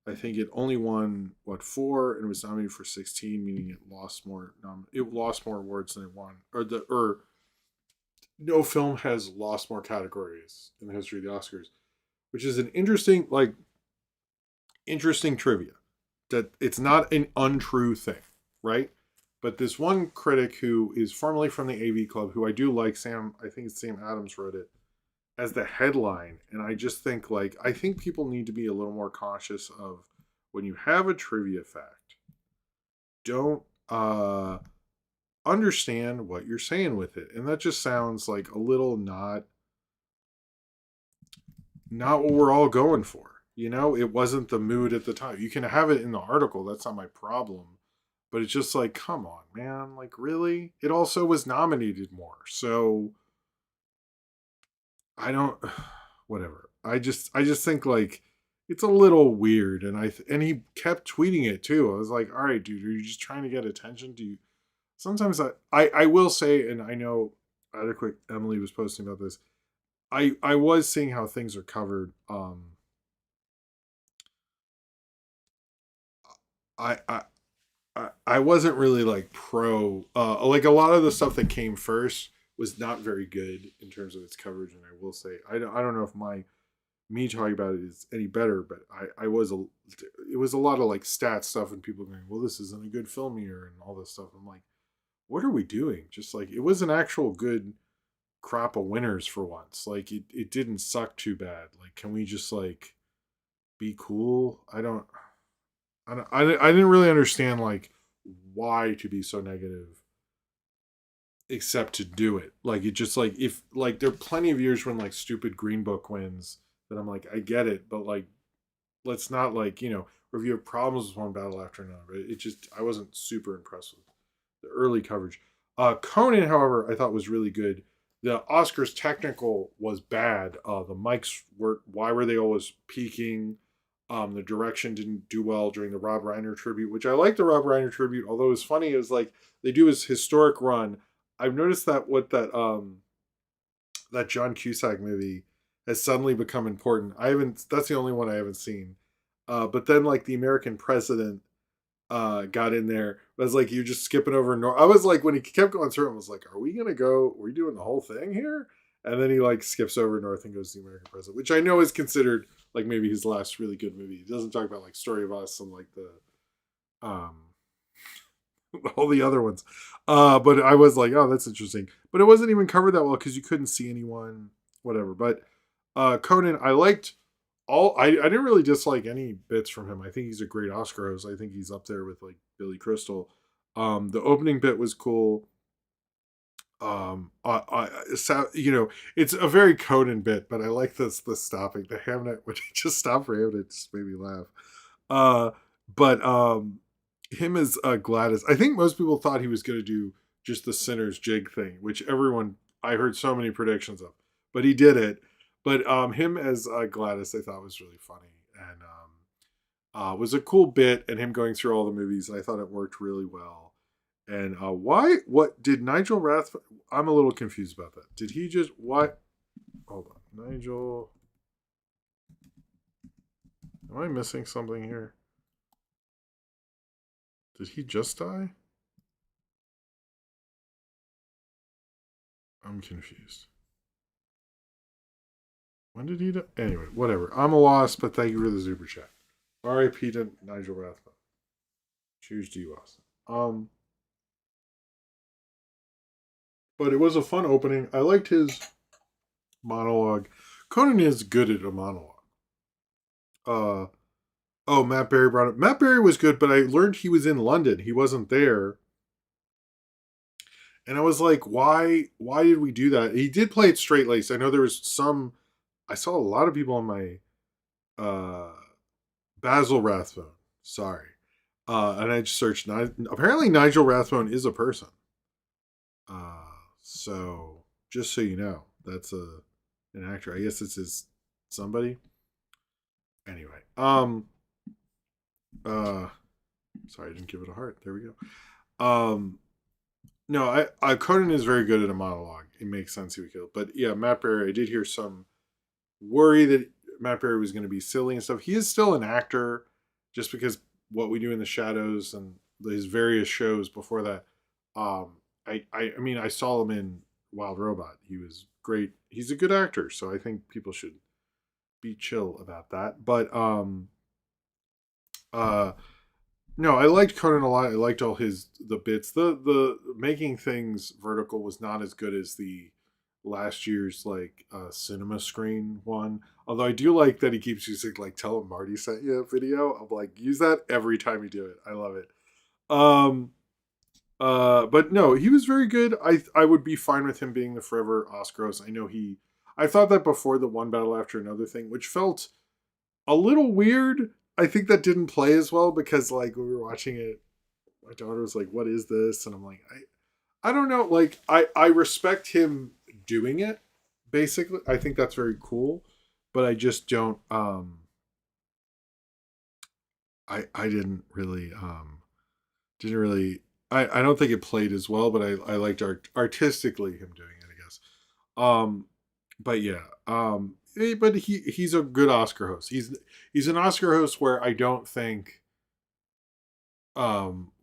I think it only won what, four, and was nominated for 16, meaning it lost more. It lost more awards than it won, or no film has lost more categories in the history of the Oscars, which is an interesting trivia. That it's not an untrue thing, right? But this one critic who is formerly from the AV Club, who I do like, Sam, I think it's Sam Adams wrote it as the headline, and I just think I think people need to be a little more cautious of when you have a trivia fact. Don't understand what you're saying with it, and that just sounds like a little not what we're all going for. It wasn't the mood at the time. You can have it in the article. That's not my problem. But it's just like, come on, man. Like, really? It also was nominated more. So I don't, whatever. I just think it's a little weird. And he kept tweeting it too. I was like, all right, dude, are you just trying to get attention? Do you, sometimes I will say, and I know I had a quick, Emily was posting about this. I was seeing how things are covered. I I wasn't really like pro. Like a lot of the stuff that came first was not very good in terms of its coverage, and I will say I don't know if me talking about it is any better, but I was it was a lot of like stat stuff and people going, well, this isn't a good film year and all this stuff. I'm like, what are we doing? Just like it was an actual good crop of winners for once. Like it didn't suck too bad. Like, can we just like be cool? I didn't really understand like why to be so negative, except to do it. Like it just like if like there are plenty of years when like stupid Green Book wins that I'm like, I get it, but like let's not like review problems with one battle after another. It just, I wasn't super impressed with the early coverage. Conan, however, I thought was really good. The Oscars technical was bad. The mics were, why were they always peaking? The direction didn't do well during the Rob Reiner tribute, which I like the Rob Reiner tribute. Although it's funny, is like they do his historic run. I've noticed that what that John Cusack movie has suddenly become important. I haven't. That's the only one I haven't seen. But then like the American President got in there. I was like, you're just skipping over North. I was like, when he kept going through, I was like, are we gonna go? Are we doing the whole thing here? And then he like skips over North and goes to the American President, which I know is considered like maybe his last really good movie. He doesn't talk about like Story of Us and like the um all the other ones. But I was like, oh, that's interesting. But it wasn't even covered that well because you couldn't see anyone, whatever. But Conan, I liked I didn't really dislike any bits from him. I think he's a great Oscar host. I think he's up there with like Billy Crystal. The opening bit was cool. It's a very Conan bit, but I like the stopping the Hamnet when he just stopped for Hamnet, just made me laugh. Uh, but him as Gladys, I think most people thought he was going to do just the Sinner's jig thing, which everyone, I heard so many predictions of, but he did it. But him as Gladys, I thought was really funny and was a cool bit, and him going through all the movies. I thought it worked really well. And why? What did Nigel Rathbone? I'm a little confused about that. Did he just what? Hold on, Nigel. Am I missing something here? Did he just die? I'm confused. When did he die? Anyway, whatever. I'm a loss, but thank you for the super chat. R.I.P. to Nigel Rathbone. Cheers to you, Austin. But it was a fun opening. I liked his monologue. Conan is good at a monologue. Uh, oh, Matt Berry brought it. Matt Berry was good, but I learned he was in London. He wasn't there, and I was like, why? Why did we do that? He did play it straight laced. I know there was some. I saw a lot of people on my uh, Basil Rathbone. Sorry, and I just searched. Apparently, Nigel Rathbone is a person. So just so you know, that's an actor. I guess it's his somebody. Anyway, uh, sorry, I didn't give it a heart. There we go. No, I Conan is very good at a monologue. It makes sense he would kill. But yeah, Matt Berry, I did hear some worry that Matt Berry was going to be silly and stuff. He is still an actor, just because what we do in the shadows and his various shows before that. I mean, I saw him in Wild Robot. He was great. He's a good actor, so I think people should be chill about that. But uh, no, I liked Conan a lot. I liked all the bits. The making things vertical was not as good as the last year's like cinema screen one. Although I do like that he keeps using like tell him Marty sent you a video. I'm like use that every time you do it. I love it. Um but no, he was very good. I would be fine with him being the forever Oscar host. I know he I thought that before the one battle after another thing, which felt a little weird. I think that didn't play as well because like when we were watching it, my daughter was like, "What is this?" And I'm like, I don't know. Like I respect him doing it. Basically, I think that's very cool, but I just don't. I didn't really. I don't think it played as well, but I liked artistically him doing it. I guess. Um, but yeah. But he's a good Oscar host. He's an Oscar host where I don't think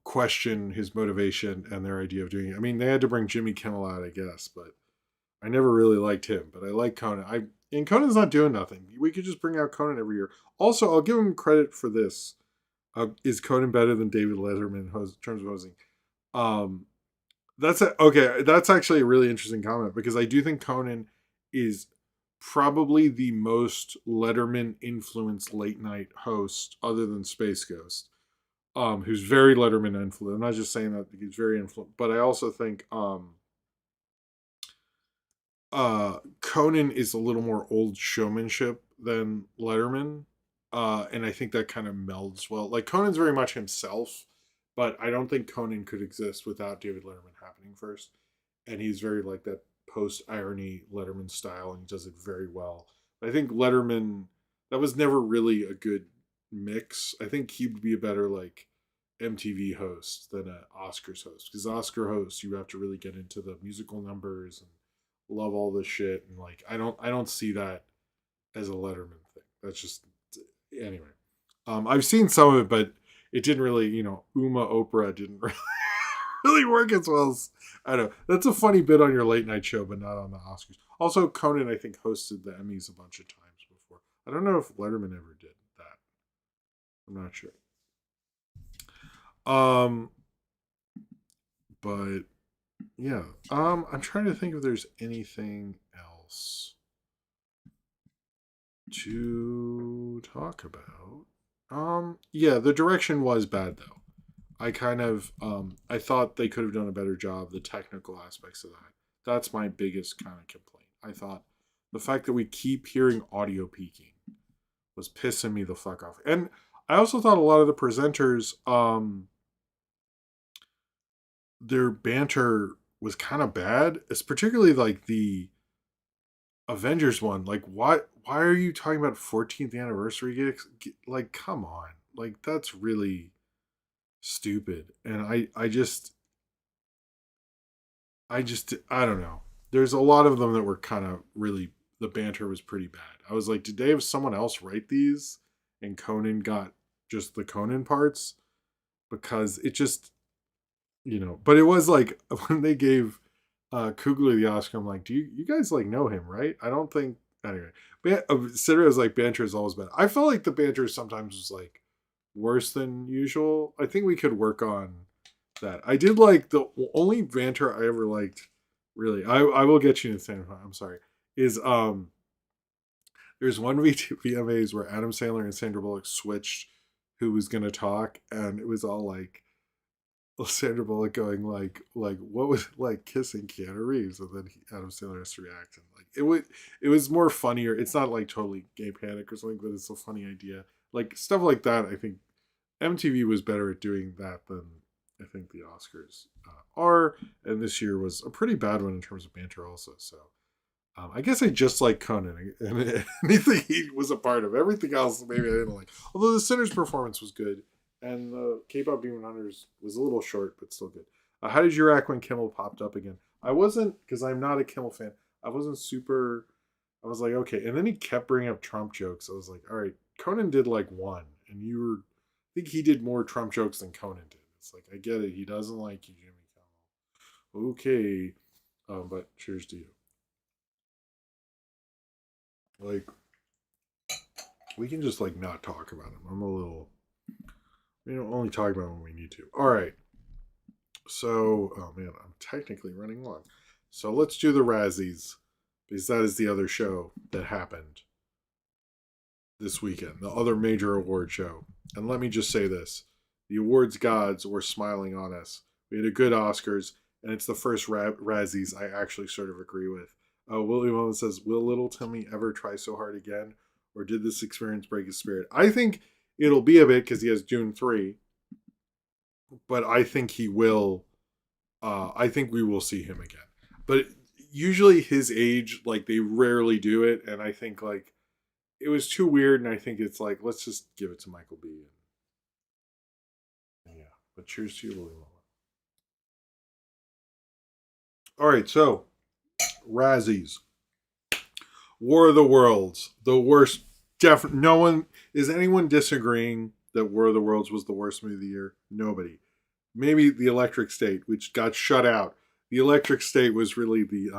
question his motivation and their idea of doing it. I mean, they had to bring Jimmy Kimmel out, I guess, but I never really liked him. But I like Conan. I and Conan's not doing nothing. We could just bring out Conan every year. Also, I'll give him credit for this. Is Conan better than David Letterman in terms of hosting? Um, okay. That's actually a really interesting comment because I do think Conan is probably the most Letterman influenced late night host other than Space Ghost. Who's very Letterman influenced. I'm not just saying that he's very influenced, but I also think Conan is a little more old showmanship than Letterman. And I think that kind of melds well. Like Conan's very much himself, but I don't think Conan could exist without David Letterman happening first. And he's very like that post irony Letterman style, and he does it very well. But I think Letterman that was never really a good mix. I think he would be a better like MTV host than an Oscars host because Oscar host you have to really get into the musical numbers and love all this shit and like I don't see that as a Letterman thing. That's just anyway. I've seen some of it, but it didn't really Uma Oprah didn't really work as well as I don't know. That's a funny bit on your late night show, but not on the Oscars. Also, Conan I think hosted the Emmys a bunch of times before. I don't know if Letterman ever did that. I'm not sure. Um, but yeah. I'm trying to think if there's anything else to talk about. Yeah, the direction was bad though. I kind of I thought they could have done a better job the technical aspects of that. That's my biggest kind of complaint. I thought the fact that we keep hearing audio peaking was pissing me the fuck off. And I also thought a lot of the presenters their banter was kind of bad. It's particularly like the Avengers one. Like why are you talking about 14th anniversary gigs? Like come on. Like that's really stupid. And I don't know. There's a lot of them that were kind of really the banter was pretty bad. I was like, did they have someone else write these and Conan got just the Conan parts because it just but it was like when they gave Kugler the Oscar, I'm like, do you guys like know him, right? I don't think anyway. But Sidra was like banter is always bad. I felt like the banter sometimes was like worse than usual. I think we could work on that. I did like the only banter I ever liked, really. I will get you in the same time. I'm sorry. Is there's one VMAs where Adam Sandler and Sandra Bullock switched who was gonna talk, and it was all like Sandra Bullock going like what was like kissing Keanu Reeves, and then Adam Sandler has to react, and like it was more funnier. It's not like totally gay panic or something, but it's a funny idea. Like stuff like that. I think MTV was better at doing that than I think the Oscars are, and this year was a pretty bad one in terms of banter, also. So I guess I just like Conan, and anything he was a part of. Everything else, maybe I didn't like. Although the Sinner's performance was good, and the K-pop Demon Hunters was a little short, but still good. How did you react when Kimmel popped up again? I wasn't, because I'm not a Kimmel fan. I wasn't super. I was like, okay, and then he kept bringing up Trump jokes. I was like, all right, Conan did like one, and you were. I think he did more Trump jokes than Conan did. It's like I get it. He doesn't like you, Jimmy Kimmel. Okay, but cheers to you. Like we can just like not talk about him. I'm a little. We don't only talk about him when we need to. All right. So, oh man, I'm technically running long. So let's do the Razzies because that is the other show that happened this weekend, the other major award show. And let me just say this: the awards gods were smiling on us. We had a good Oscars, and it's the first Razzies I actually sort of agree with. William Owen says, "Will Little Timmy ever try so hard again, or did this experience break his spirit?" I think it'll be a bit because he has Dune 3, but I think he will. I think we will see him again. But usually his age, like they rarely do it, and I think like it was too weird, and I think it's like let's just give it to Michael B. And yeah, but cheers to you, William. All right, so Razzies, War of the Worlds, the worst. No one is anyone disagreeing that War of the Worlds was the worst movie of the year. Nobody. Maybe the Electric State, which got shut out. The Electric State was really the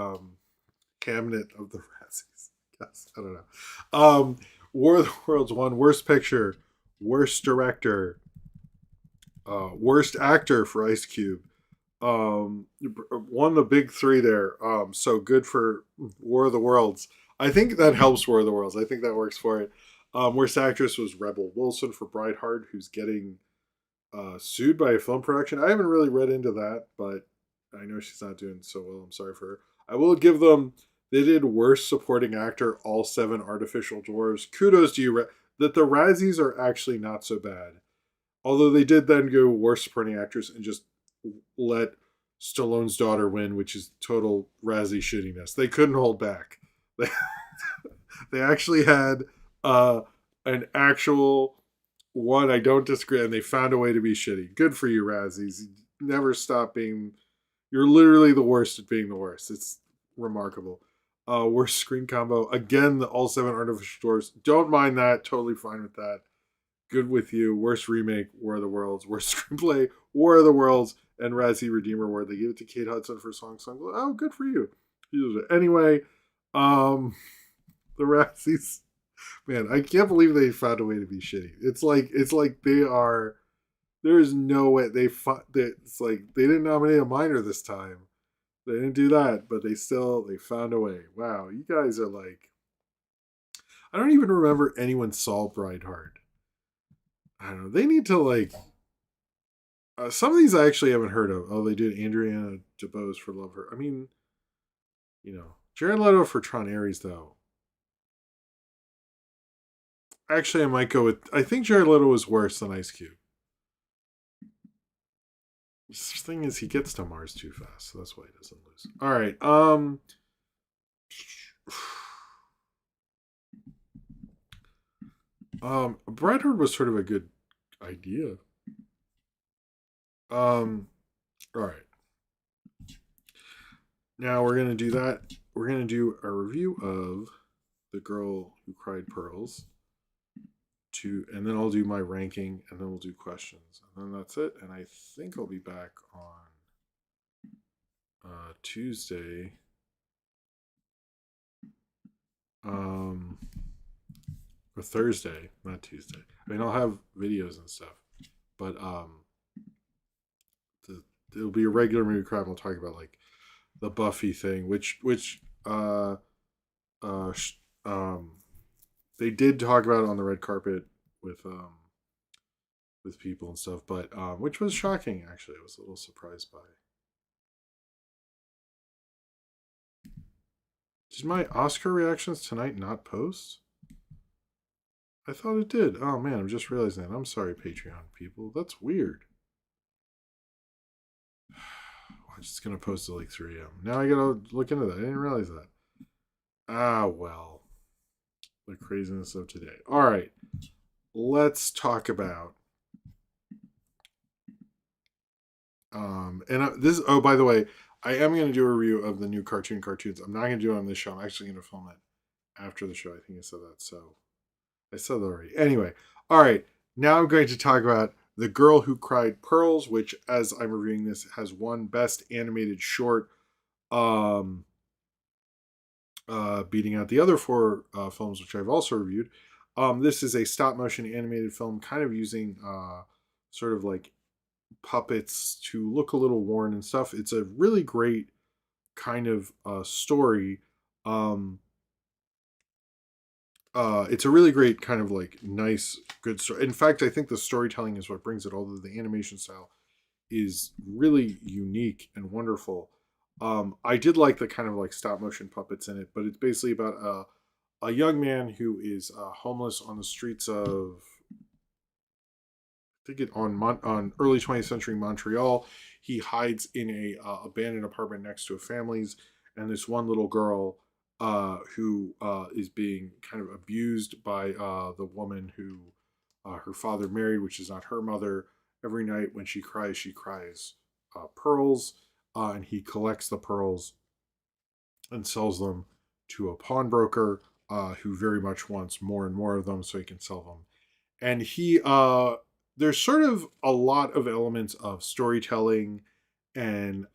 cabinet of the Razzies. Yes, I don't know. War of the Worlds won Worst Picture, Worst Director, Worst Actor for Ice Cube. Won the big three there. So good for War of the Worlds. I think that helps War of the Worlds. I think that works for it. Worst actress was Rebel Wilson for Brightheart, who's getting sued by a film production. I haven't really read into that, but I know she's not doing so well. I'm sorry for her. I will give them. They did worst supporting actor, all seven artificial dwarves. Kudos to you. That the Razzies are actually not so bad. Although they did then go worst supporting actress and just let Stallone's daughter win, which is total Razzie shittiness. They couldn't hold back. They, they actually had an actual one. I don't disagree, and they found a way to be shitty. Good for you, Razzies. Never stop being. You're literally the worst at being the worst. It's remarkable. Worst screen combo again. The all seven artificial doors. Don't mind that. Totally fine with that. Good with you. Worst remake, War of the Worlds. Worst screenplay, War of the Worlds, and Razzie Redeemer Award. They gave it to Kate Hudson for Song Song. Oh, good for you. Anyway, the Razzies. Man, I can't believe they found a way to be shitty. It's like they are. There is no way it's like they didn't nominate a minor this time. They didn't do that, but they found a way. Wow, you guys are like. I don't even remember anyone saw Brideheart. I don't know. They need to like. Some of these I actually haven't heard of. Oh, they did Andrea DeBose for Love Her. I mean, Jared Leto for Tron Ares though. Actually, I might go with. I think Jared Leto was worse than Ice Cube. The thing is, he gets to Mars too fast, so that's why he doesn't lose. All right. Bradford was sort of a good idea. All right. Now we're gonna do that. We're gonna do a review of The Girl Who Cried Pearls. And then I'll do my ranking, and then we'll do questions, and then that's it. And I think I'll be back on Tuesday. Or Thursday, not Tuesday. I mean, I'll have videos and stuff, but it'll be a regular movie crowd. We'll talk about like the Buffy thing, which uh, they did talk about it on the red carpet with people and stuff, but which was shocking actually. I was a little surprised by. Did my Oscar reactions tonight not post? I thought it did. Oh man, I'm just realizing that. I'm sorry, Patreon people. That's weird. I'm just gonna post it like 3 a.m. Now I gotta look into that. I didn't realize that. Ah, well, the craziness of today. All right, let's talk about and this. Oh, by the way, I am going to do a review of the new cartoons. I'm not going to do it on this show. I'm actually going to film it after the show. I think I said that. So I said that already. Anyway, all right. Now I'm going to talk about The Girl Who Cried Pearls, which, as I'm reviewing this, has won Best Animated Short, um, beating out the other four films, which I've also reviewed. This is a stop motion animated film, kind of using sort of like puppets to look a little worn and stuff. It's a really great kind of story. Um, it's a really great kind of like nice, good story. In fact, I think the storytelling is what brings it. Although the animation style is really unique and wonderful. I did like the kind of like stop motion puppets in it, but it's basically about a young man who is homeless on the streets of think it on early 20th century Montreal. He hides in a abandoned apartment next to a family's, and this one little girl who is being kind of abused by the woman who her father married, which is not her mother. Every night when she cries pearls, and he collects the pearls and sells them to a pawnbroker who very much wants more and more of them so he can sell them. And he there's sort of a lot of elements of storytelling and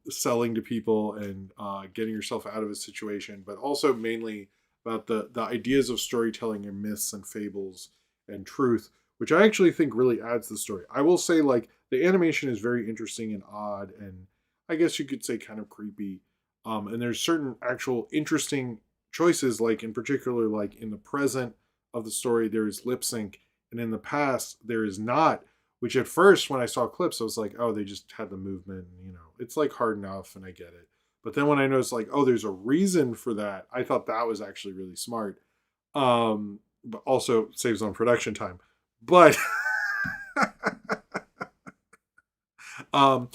selling to people and getting yourself out of a situation, but also mainly about the ideas of storytelling and myths and fables and truth, which I actually think really adds to the story. I will say, like, the animation is very interesting and odd, and I guess you could say kind of creepy. And there's certain actual interesting choices, like in particular, like in the present of the story, there is lip sync, and in the past there is not. Which at first, when I saw clips, I was like, oh, they just had the movement. It's like hard enough, and I get it. But then when I noticed, like, oh, there's a reason for that, I thought that was actually really smart. But also saves on production time. But and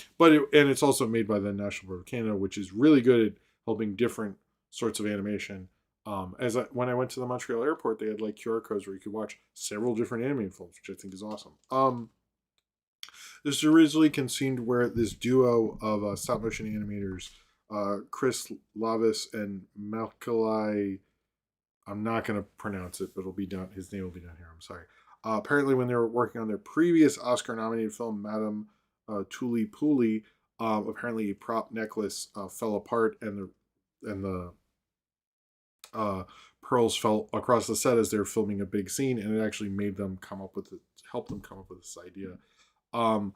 it's also made by the National Board of Canada, which is really good at helping different sorts of animation. When I went to the Montreal airport, they had like QR codes where you could watch several different animated films, which I think is awesome. This is originally conceived where this duo of stop motion animators, Chris Lavis and Malkalai, I'm not going to pronounce it, but it'll be down. His name will be down here. I'm sorry. Apparently, when they were working on their previous Oscar-nominated film, Madame Tuli Puli, apparently a prop necklace fell apart, and the pearls fell across the set as they were filming a big scene, and it actually made them come up with it, helped them come up with this idea. Um,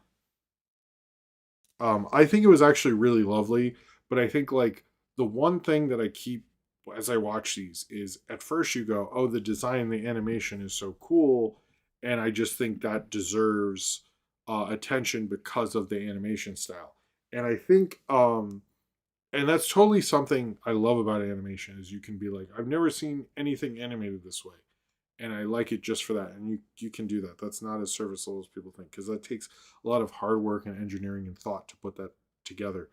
I think it was actually really lovely, but I think like the one thing that I keep as I watch these is at first you go, oh, the design, the animation is so cool, and I just think that deserves attention because of the animation style. And I think, and that's totally something I love about animation is you can be like, I've never seen anything animated this way, and I like it just for that. And you can do that. That's not as surface level as people think because that takes a lot of hard work and engineering and thought to put that together.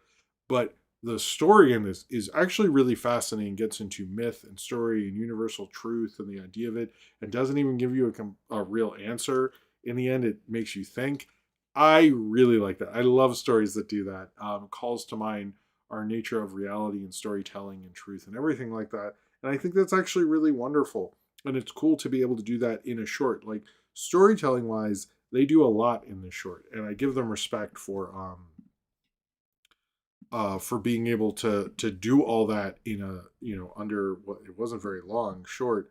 But the story in this is actually really fascinating. Gets into myth and story and universal truth and the idea of it, and doesn't even give you a real answer. In the end, it makes you think. I really like that. I love stories that do that. Calls to mind our nature of reality and storytelling and truth and everything like that. And I think that's actually really wonderful and it's cool to be able to do that in a short. Like storytelling wise, they do a lot in this short, and I give them respect for being able to do all that in a under what it wasn't very long short,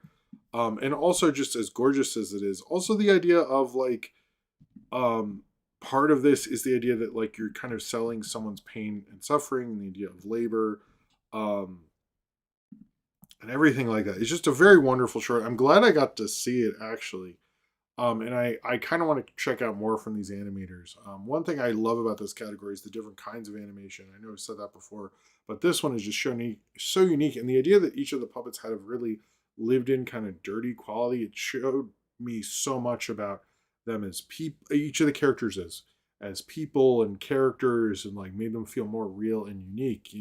and also just as gorgeous as it is. Also, the idea of like part of this is the idea that like you're kind of selling someone's pain and suffering, and the idea of labor. Um, and everything like that. It's just a very wonderful short. I'm glad I got to see it actually. And I kind of want to check out more from these animators. One thing I love about this category is the different kinds of animation. I know I've said that before, but this one is just so unique. And the idea that each of the puppets had a really lived in kind of dirty quality, it showed me so much about them as people, each of the characters is. as people and characters and like made them feel more real and unique.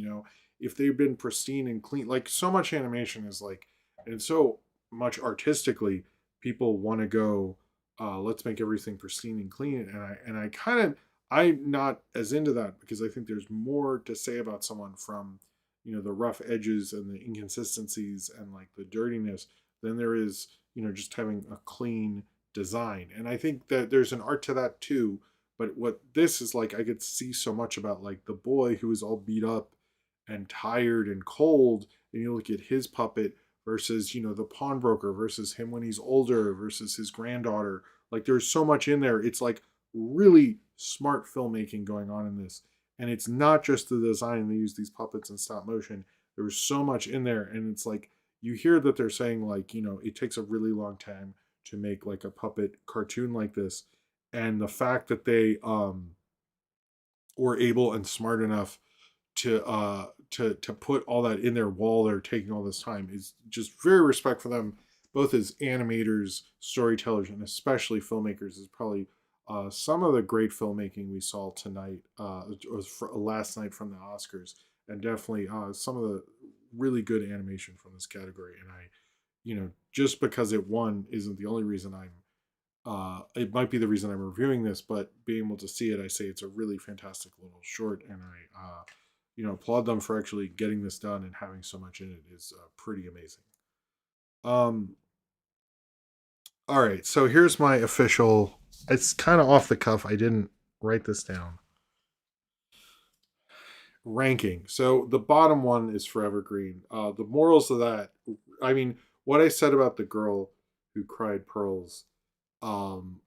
If they've been pristine and clean, like so much animation is like, and so much artistically, people want to go, let's make everything pristine and clean. And I kind of, I'm not as into that because I think there's more to say about someone from, the rough edges and the inconsistencies and like the dirtiness than there is, just having a clean design. And I think that there's an art to that too. But what this is like, I could see so much about like the boy who is all beat up and tired and cold. And you look at his puppet versus, the pawnbroker versus him when he's older versus his granddaughter. Like there's so much in there. It's like really smart filmmaking going on in this. And it's not just the design. They use these puppets and stop motion. There was so much in there. And it's like, you hear that they're saying like, it takes a really long time to make like a puppet cartoon like this. And the fact that they were able and smart enough to put all that in there while they're taking all this time is just very respect for them, both as animators, storytellers, and especially filmmakers. Is probably some of the great filmmaking we saw tonight, last night from the Oscars, and definitely some of the really good animation from this category. And just because it won isn't the only reason it might be the reason I'm reviewing this, but being able to see it, I say it's a really fantastic little short, and I applaud them for actually getting this done and having so much in it is pretty amazing. Um, all right, so here's my official. It's kind of off the cuff. I didn't write this down. Ranking. So the bottom one is Forever Green. The morals of that, I mean, what I said about the girl who cried pearls, um,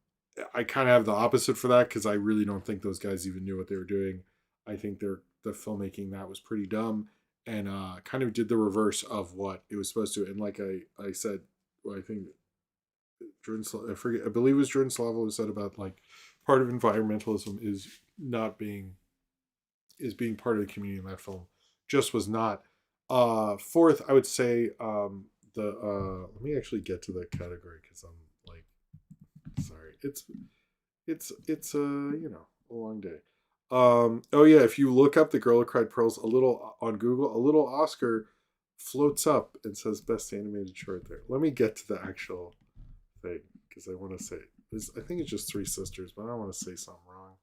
I kind of have the opposite for that because I really don't think those guys even knew what they were doing. I think the filmmaking that was pretty dumb and kind of did the reverse of what it was supposed to. And like I said, well, I think I forget, I believe it was Jordan Slavo who said about like part of environmentalism is not being is being part of the community in that film. Just was not. Fourth, I would say the let me actually get to the category because I'm like sorry. It's a long day. Oh yeah, if you look up the girl who cried pearls a little on Google, a little Oscar floats up and says best animated short there. Let me get to the actual thing because I want to say I think it's just Three Sisters, but I don't want to say something wrong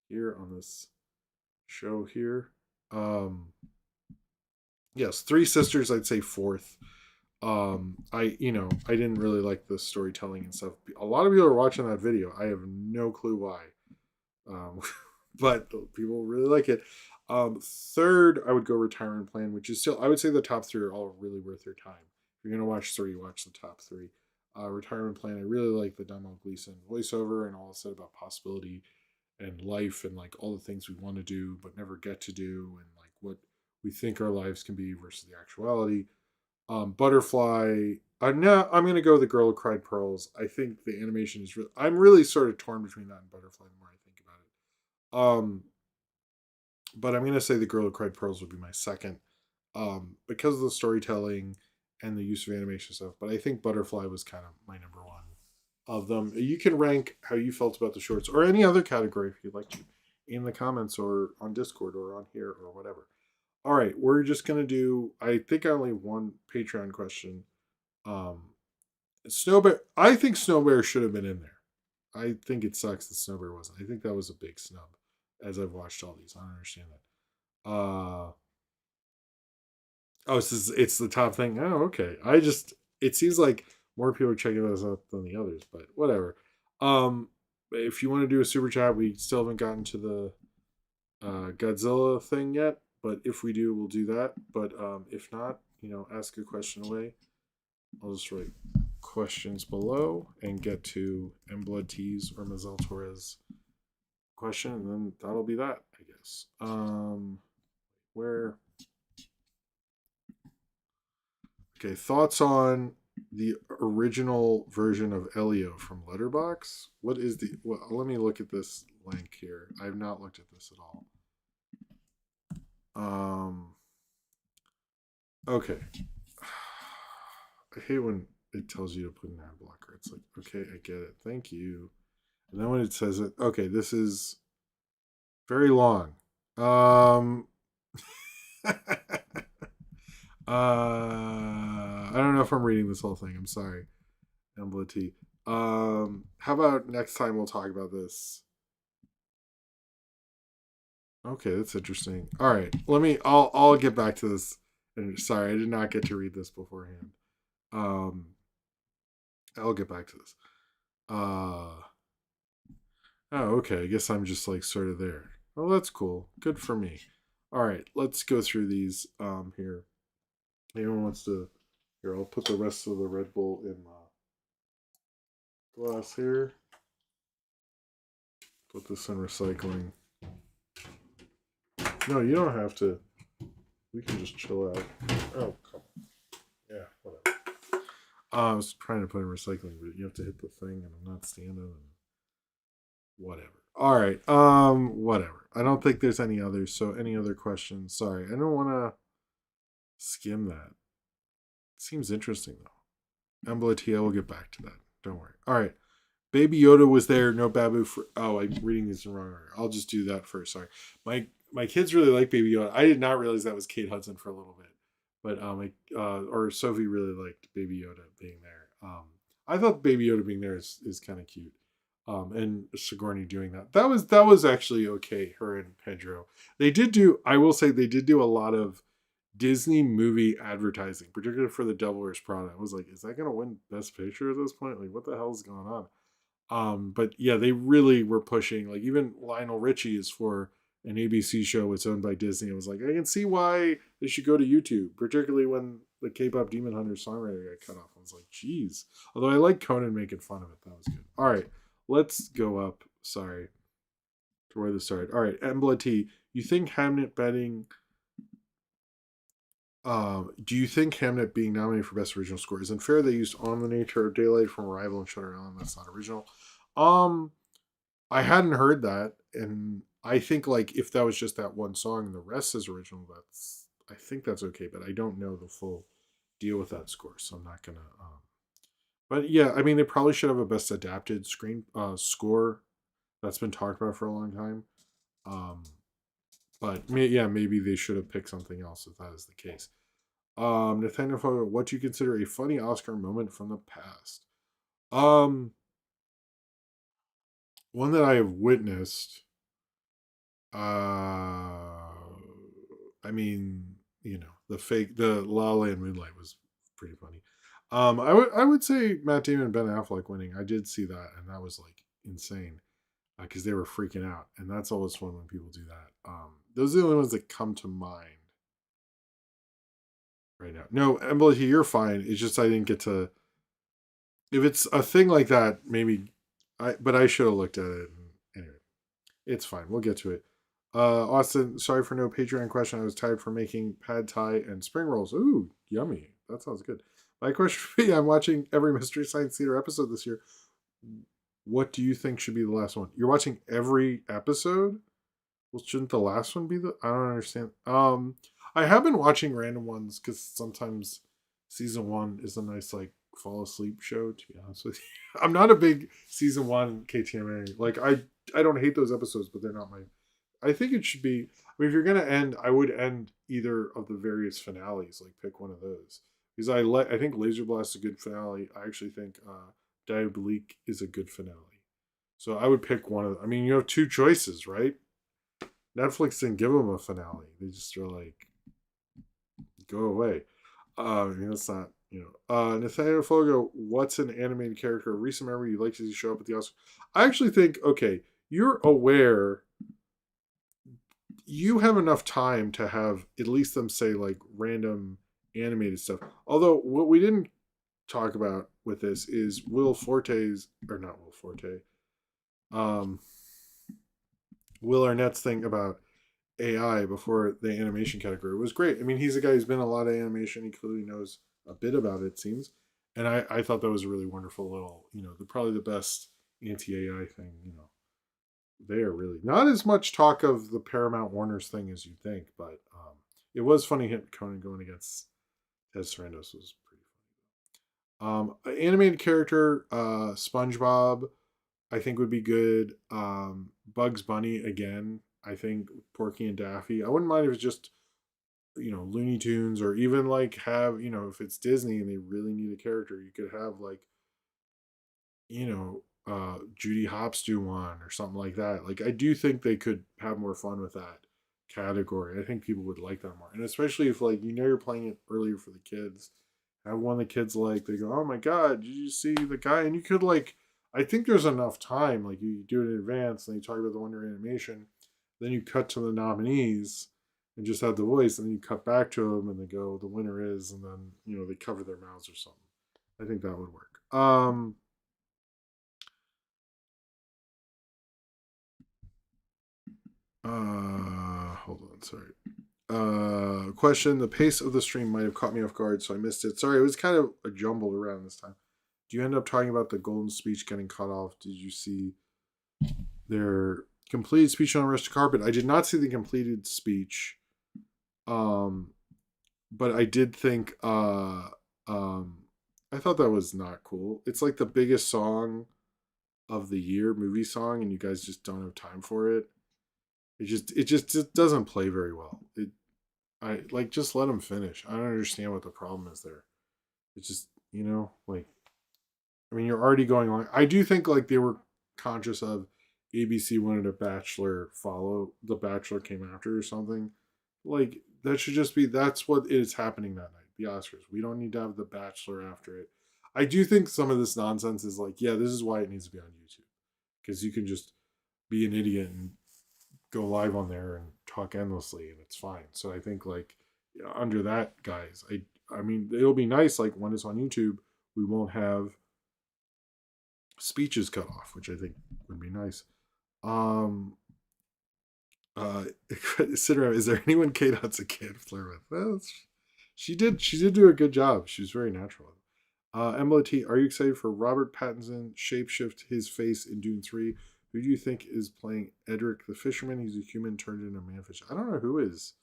here on this show here. Um, yes, Three Sisters. I'd say fourth. I didn't really like the storytelling and stuff. A lot of people are watching that video. I have no clue why. Um, but people really like it. Third, I would go Retirement Plan, which is still, I would say the top three are all really worth your time. If you're going to watch three, watch the top three. Retirement Plan, I really like the Donald Gleason voiceover and all it said about possibility and life and like all the things we want to do but never get to do and like what we think our lives can be versus the actuality. Butterfly, no, I'm going to go with The Girl Who Cried Pearls. I think the animation is really, I'm really sort of torn between that and Butterfly the more I think about it. But I'm going to say The Girl Who Cried Pearls would be my second because of the storytelling and the use of animation stuff. But I think Butterfly was kind of my number one of them. You can rank how you felt about the shorts or any other category if you'd like to in the comments or on Discord or on here or whatever. All right, we're just going to do, I think I only have one Patreon question. Um, Snow Bear, I think Snow Bear should have been in there. I think it sucks that Snow Bear wasn't. I think that was a big snub as I've watched all these. I don't understand that. Oh, it's the top thing. Oh, okay. It seems like more people are checking those out than the others, but whatever. If you want to do a super chat, we still haven't gotten to the Godzilla thing yet, but if we do, we'll do that. But if not, ask a question away. I'll just write questions below and get to M Blood Tees or Mazel Torres question, and then that'll be that, I guess. Where Okay, thoughts on the original version of Elio from Letterbox? What is the? Well, let me look at this link here. I have not looked at this at all. Okay. I hate when it tells you to put an ad blocker. It's like, okay, I get it. Thank you. And then when it says it, okay, this is Very long. Um, I don't know if I'm reading this whole thing. I'm sorry, Embla T. How about next time we'll talk about this? Okay, that's interesting. All right, I'll get back to this. And sorry, I did not get to read this beforehand. Um, I'll get back to this. Uh, oh, okay. I guess I'm just like sort of there. Well, that's cool. Good for me. All right, let's go through these here. Anyone wants to? Here, I'll put the rest of the Red Bull in my glass here. Put this in recycling. No, you don't have to. We can just chill out. Oh, come on. Yeah, whatever. I was trying to put in recycling, but you have to hit the thing, and I'm not standing. And whatever. All right. Whatever. I don't think there's any others. So, any other questions? Sorry, I don't want to skim that. Seems interesting though. Embla will get back to that. Don't worry. All right. Baby Yoda was there. No Babu for. Oh, I'm reading these in the wrong order. I'll just do that first. Sorry. My kids really like Baby Yoda. I did not realize that was Kate Hudson for a little bit, but or Sophie really liked Baby Yoda being there. I thought Baby Yoda being there is kind of cute. And Sigourney doing that was actually okay. Her and Pedro. They did do. I will say they did do a lot of Disney movie advertising, particularly for the Devil Wears Prada. I was like, is that going to win Best Picture at this point? Like, what the hell is going on? But yeah, they really were pushing. Like, even Lionel Richie is for an ABC show. It's owned by Disney. It was like, I can see why they should go to YouTube, particularly when the K-pop Demon Hunter songwriter got cut off. I was like, geez. Although I like Conan making fun of it. That was good. All right, let's go up. Sorry to where this started. All right, Embla T. You think Hamnet betting do you think Hamnet being nominated for Best Original Score isn't fair? They used On the Nature of Daylight from Arrival and Shutter Island. That's not original. Um, I hadn't heard that, and I think like if that was just that one song and the rest is original, I think that's okay. But I don't know the full deal with that score, so I'm not gonna. But yeah, I mean they probably should have a Best Adapted Screen score. That's been talked about for a long time. Um, but yeah, maybe they should have picked something else if that is the case. Nathaniel Fogel, what do you consider a funny Oscar moment from the past? Um, one that I have witnessed. I mean, the La La Land Moonlight was pretty funny. I would say Matt Damon and Ben Affleck winning. I did see that, and that was like insane because they were freaking out, and that's always fun when people do that. Those are the only ones that come to mind right now. No, Emily, you're fine. It's just I didn't get to. If it's a thing like that, maybe but I should have looked at it. Anyway, it's fine. We'll get to it. Austin, sorry for no Patreon question. I was tired from making pad thai and spring rolls. Ooh, yummy. That sounds good. My question for you, I'm watching every Mystery Science Theater episode this year. What do you think should be the last one? You're watching every episode? Well, shouldn't the last one be the? I don't understand. I have been watching random ones because sometimes season one is a nice like fall asleep show. To be honest with you, I'm not a big season one KTMA. Like I don't hate those episodes, but they're not my. I think it should be. I mean, if you're gonna end, I would end either of the various finales. Like pick one of those because I think Laser Blast is a good finale. I actually think Diabolique is a good finale. So I would pick one of. I mean, you have two choices, right? Netflix didn't give them a finale. They just were like, go away. I mean, that's not, Nathaniel Fogo, what's an animated character or recent memory you'd like to see show up at the Oscars? I actually think, okay, you're aware, you have enough time to have at least them say like random animated stuff. Although, what we didn't talk about with this is or not Will Forte, um, Will Arnett's thing about AI before the animation category was great. I mean, he's a guy who's been in a lot of animation. He clearly knows a bit about it, it seems. And I thought that was a really wonderful little, probably the best anti AI thing, there really. Not as much talk of the Paramount Warner's thing as you'd think, but it was funny him Conan going against Ted Sarandos was pretty funny. Animated character, SpongeBob, I think would be good. Bugs Bunny again. I think Porky and Daffy. I wouldn't mind if it's just Looney Tunes, or even like have if it's Disney and they really need a character, you could have like Judy Hopps do one or something like that. Like I do think they could have more fun with that category. I think people would like that more, and especially if like you're playing it earlier for the kids. Have one of the kids like they go, oh my god, did you see the guy? And you could like, I think there's enough time. Like you do it in advance, and you talk about the Wonder Animation, then you cut to the nominees and just have the voice, and then you cut back to them, and they go, the winner is, and then they cover their mouths or something. I think that would work. Hold on, sorry. Question: the pace of the stream might have caught me off guard, so I missed it. Sorry, it was kind of a jumbled around this time. Do you end up talking about the golden speech getting cut off? Did you see their completed speech on Rusted Carpet? I did not see the completed speech. But I did think I thought that was not cool. It's like the biggest song of the year, movie song, and you guys just don't have time for it. It just doesn't play very well. I like just let them finish. I don't understand what the problem is there. It's just like, I mean, you're already going on. I do think like they were conscious of ABC wanted a Bachelor follow. The Bachelor came after or something. Like that should just be that's what is happening that night. The Oscars. We don't need to have the Bachelor after it. I do think some of this nonsense is like, yeah, this is why it needs to be on YouTube, because you can just be an idiot and go live on there and talk endlessly and it's fine. So I think like under that guys, I mean it'll be nice like when it's on YouTube, we won't have speeches cut off, which I think would be nice. Um Sidra, is there anyone Kate Hudson can't flirt with? Well, she did do a good job. She was very natural. Emily T, are you excited for Robert Pattinson shapeshift his face in Dune 3? Who do you think is playing Edric the fisherman? He's a human turned into a manfish. I don't know who is.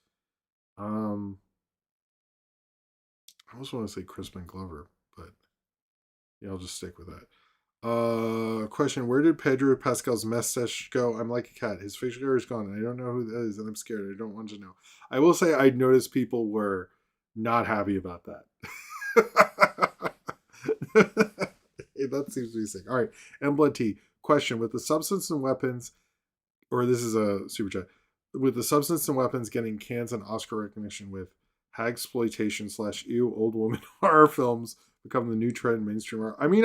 Um, I almost want to say Crispin Glover, but yeah, I'll just stick with that. Question: where did Pedro Pascal's mustache go? I'm like a cat. His facial hair is gone, and I don't know who that is, and I'm scared. I don't want to know. I will say I noticed people were not happy about that. That seems to be sick. All right, M Blood T. Question: with the substance and weapons, or this is a super chat, with the substance and weapons getting cans and Oscar recognition with hag exploitation / ew old woman horror films become the new trend in mainstream horror. I mean,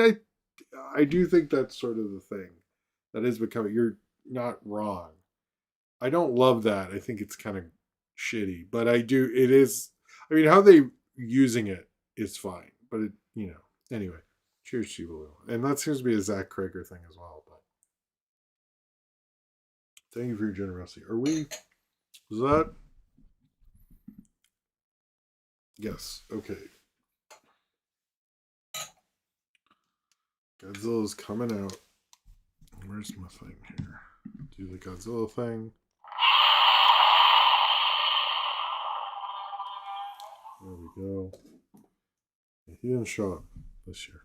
I do think that's sort of the thing that is becoming. You're not wrong. I don't love that. I think it's kind of shitty, but I do. It is. I mean, how they using it is fine, but anyway. Cheers to you, Blue. And that seems to be a Zach Krager thing as well. But thank you for your generosity. Are we? Was that? Yes. Okay. Godzilla's coming out. Where's my thing here? Do the Godzilla thing. There we go. He didn't show up this year.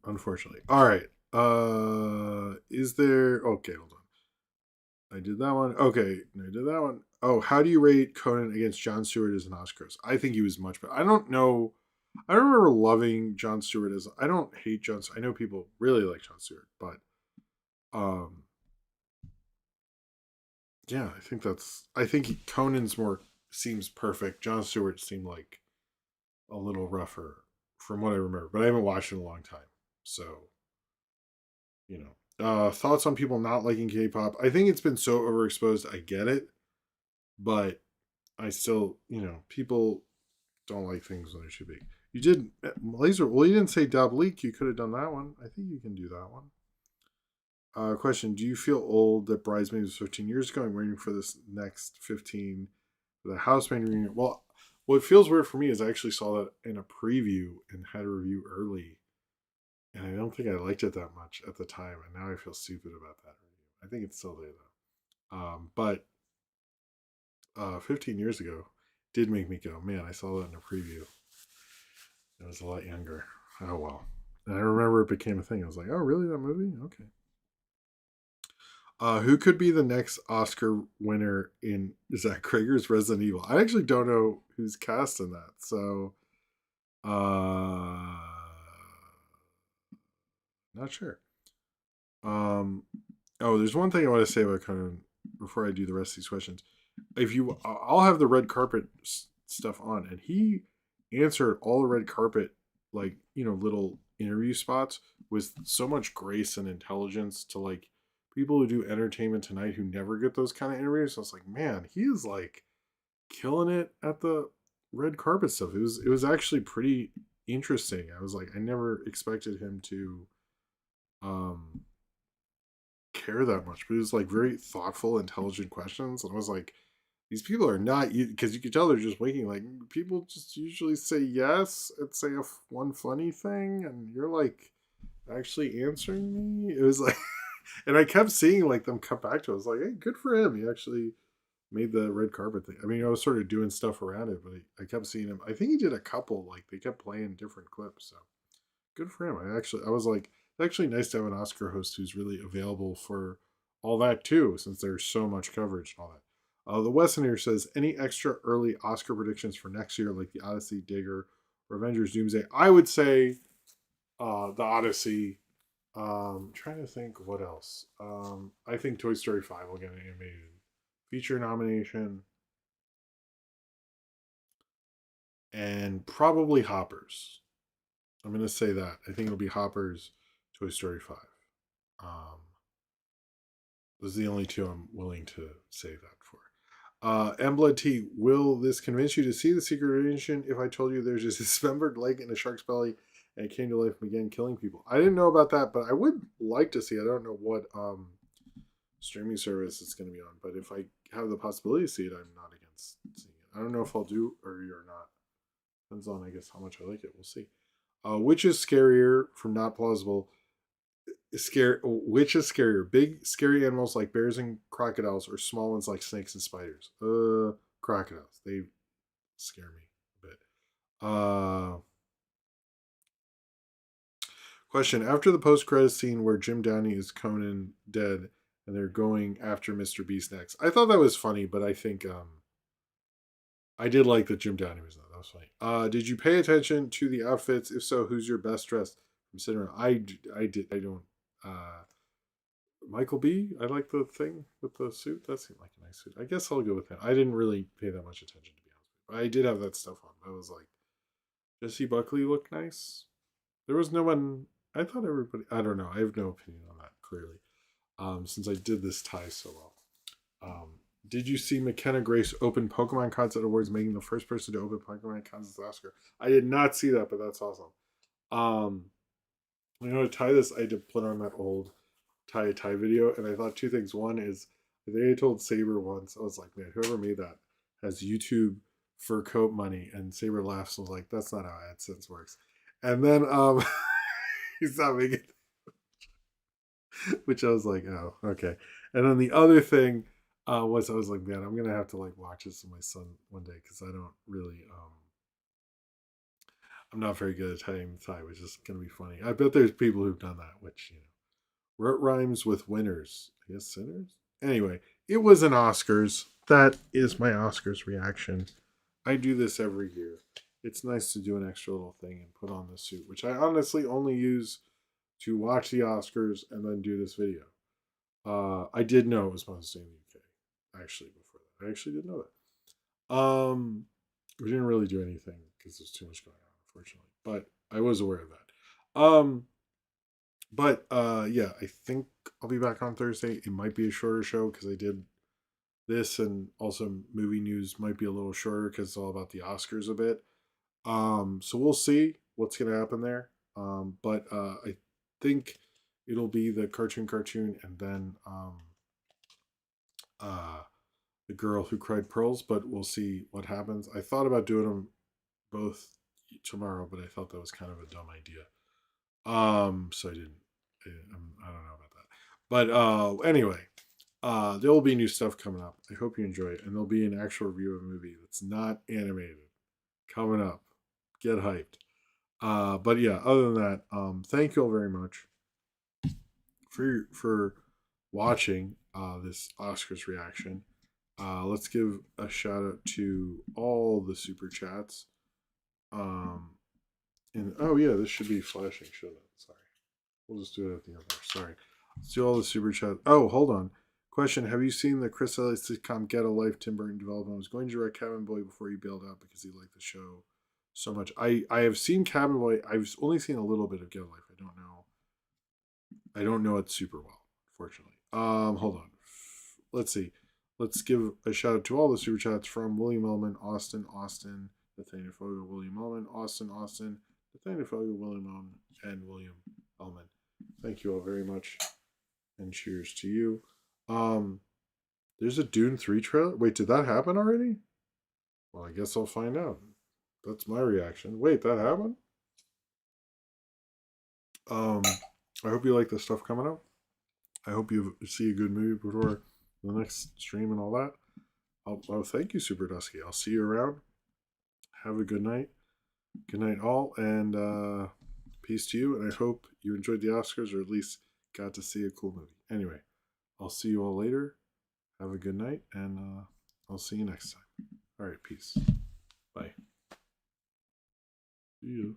Unfortunately. All right. Is there? Okay, hold on. I did that one. Okay, no, I did that one. Oh, how do you rate Conan against Jon Stewart as an Oscars? I think he was much better. I don't know. I don't remember loving Jon Stewart as. I don't hate Jon. I know people really like Jon Stewart, but um, yeah, I think that's. I think Conan's more seems perfect. Jon Stewart seemed like a little rougher from what I remember, but I haven't watched it in a long time, so thoughts on people not liking K-pop. I think it's been so overexposed. I get it, but I still, people don't like things when they should be. You did laser. Well, you didn't say dub leak. You could have done that one. I think you can do that one. Question: do you feel old that Bridesmaids was 15 years ago? I'm waiting for this next 15 for the Housemaid reunion. Well, what feels weird for me is I actually saw that in a preview and had a review early, and I don't think I liked it that much at the time, and now I feel stupid about that review. I think it's still there though. But 15 years ago did make me go, man, I saw that in a preview. I was a lot younger. Oh well. And I remember it became a thing. I was like, oh really, that movie? Okay. Who could be the next Oscar winner in Zach Krager's Resident Evil? I actually don't know who's cast in that, so uh, not sure. Um, oh, there's one thing I want to say about Conan before I do the rest of these questions. If you, I'll have the red carpet stuff on, and he answered all the red carpet, like, little interview spots with so much grace and intelligence to, like, people who do Entertainment Tonight who never get those kind of interviews. So I was like, man, he is like killing it at the red carpet stuff. It was actually pretty interesting. I was like, I never expected him to um care that much, but it was like very thoughtful, intelligent questions. And I was like, these people are not, because you could tell they're just waking. Like, people just usually say yes and say one funny thing, and you're like actually answering me. It was like, and I kept seeing like them come back to it. I was like, hey, good for him. He actually made the red carpet thing. I mean, I was sort of doing stuff around it, but I kept seeing him. I think he did a couple. Like, they kept playing different clips. So good for him. I was like, it's actually nice to have an Oscar host who's really available for all that too, since there's so much coverage and all that. The Westerner says, any extra early Oscar predictions for next year, like the Odyssey, Digger, or Avengers Doomsday? I would say the Odyssey. Trying to think what else. I think Toy Story 5 will get an animated feature nomination, and probably Hoppers. I'm going to say that. I think it'll be Hoppers, Toy Story 5. Um, those are the only two I'm willing to say that for. Embla T, will this convince you to see the Secret Invasion if I told you there's a dismembered leg in a shark's belly and it came to life and began killing people? I didn't know about that, but I would like to see it. I don't know what streaming service it's going to be on, but if I have the possibility to see it, I'm not against seeing it. I don't know if I'll do or you're not. Depends on, I guess, how much I like it. We'll see. Which is scarier from Not Plausible? Which is scarier? Big scary animals like bears and crocodiles, or small ones like snakes and spiders? Crocodiles. They scare me a bit. Question: after the post-credit scene where Jim Downey is Conan dead and they're going after Mr. Beast next, I thought that was funny, but I think I did like that Jim Downey was not. That was funny. Did you pay attention to the outfits? If so, who's your best dressed from sitting around? I did. I don't. Uh, Michael B. I like the thing with the suit. That seemed like a nice suit. I guess I'll go with him. I didn't really pay that much attention to be honest. But I did have that stuff on. I was like, Jesse Buckley looked nice. There was no one. I thought everybody. I don't know. I have no opinion on that clearly. Since I did this tie so well. Did you see McKenna Grace open Pokemon Contest Awards, making the first person to open Pokemon Contest Oscar? I did not see that, but that's awesome. Um, to tie this, I had to put on that old tie video, and I thought two things. One is, I think I told Saber once, I was like, man, whoever made that has YouTube fur coat money, and Saber laughs and was like, that's not how AdSense works. And then he's not making, which I was like, oh, okay. And then the other thing was, I was like, man, I'm gonna have to like watch this with my son one day because I don't really I'm not very good at tying the tie, which is gonna be funny. I bet there's people who've done that, which wrote rhymes with winners. I guess sinners. Anyway, it was an Oscars. That is my Oscars reaction. I do this every year. It's nice to do an extra little thing and put on the suit, which I honestly only use to watch the Oscars and then do this video. I did know it was Mother's Day in the UK, actually, before that. I actually did know that. We didn't really do anything because there's too much going on, unfortunately. But I was aware of that. Yeah, I think I'll be back on Thursday. It might be a shorter show because I did this, and also movie news might be a little shorter because it's all about the Oscars a bit. So we'll see what's gonna happen there. I think it'll be the cartoon, and then uh, the girl who cried pearls. But we'll see what happens. I thought about doing them both tomorrow, but I thought that was kind of a dumb idea. So I didn't. I don't know about that. But anyway, there will be new stuff coming up. I hope you enjoy it, and there'll be an actual review of a movie that's not animated coming up. Get hyped. But yeah, other than that, thank you all very much for watching. this Oscars reaction. Let's give a shout out to all the super chats. And oh yeah, this should be flashing, shouldn't it? Sorry, we'll just do it at the end there. Sorry. Let's do all the super chats. Oh, hold on. Question: have you seen the Chris Elliott sitcom Get a Life? Tim Burton development. I was going to direct Cabin Boy before he bailed out because he liked the show so much. I have seen Cabin Boy. I've only seen a little bit of Get a Life. I don't know. I don't know it super well, fortunately. Hold on. Let's see. Let's give a shout out to all the super chats from William Ellman, Austin, Nathaniel Fogel, William Ellman, Austin, Nathaniel Fogel, William Ellman, and William Ellman. Thank you all very much, and cheers to you. There's a Dune 3 trailer. Wait, did that happen already? Well, I guess I'll find out. That's my reaction. Wait, that happened? I hope you like the stuff coming up. I hope you see a good movie before the next stream and all that. Oh, thank you, Super Dusky. I'll see you around. Have a good night. Good night, all, and peace to you. And I hope you enjoyed the Oscars, or at least got to see a cool movie. Anyway, I'll see you all later. Have a good night, and I'll see you next time. All right, peace. Bye. See you.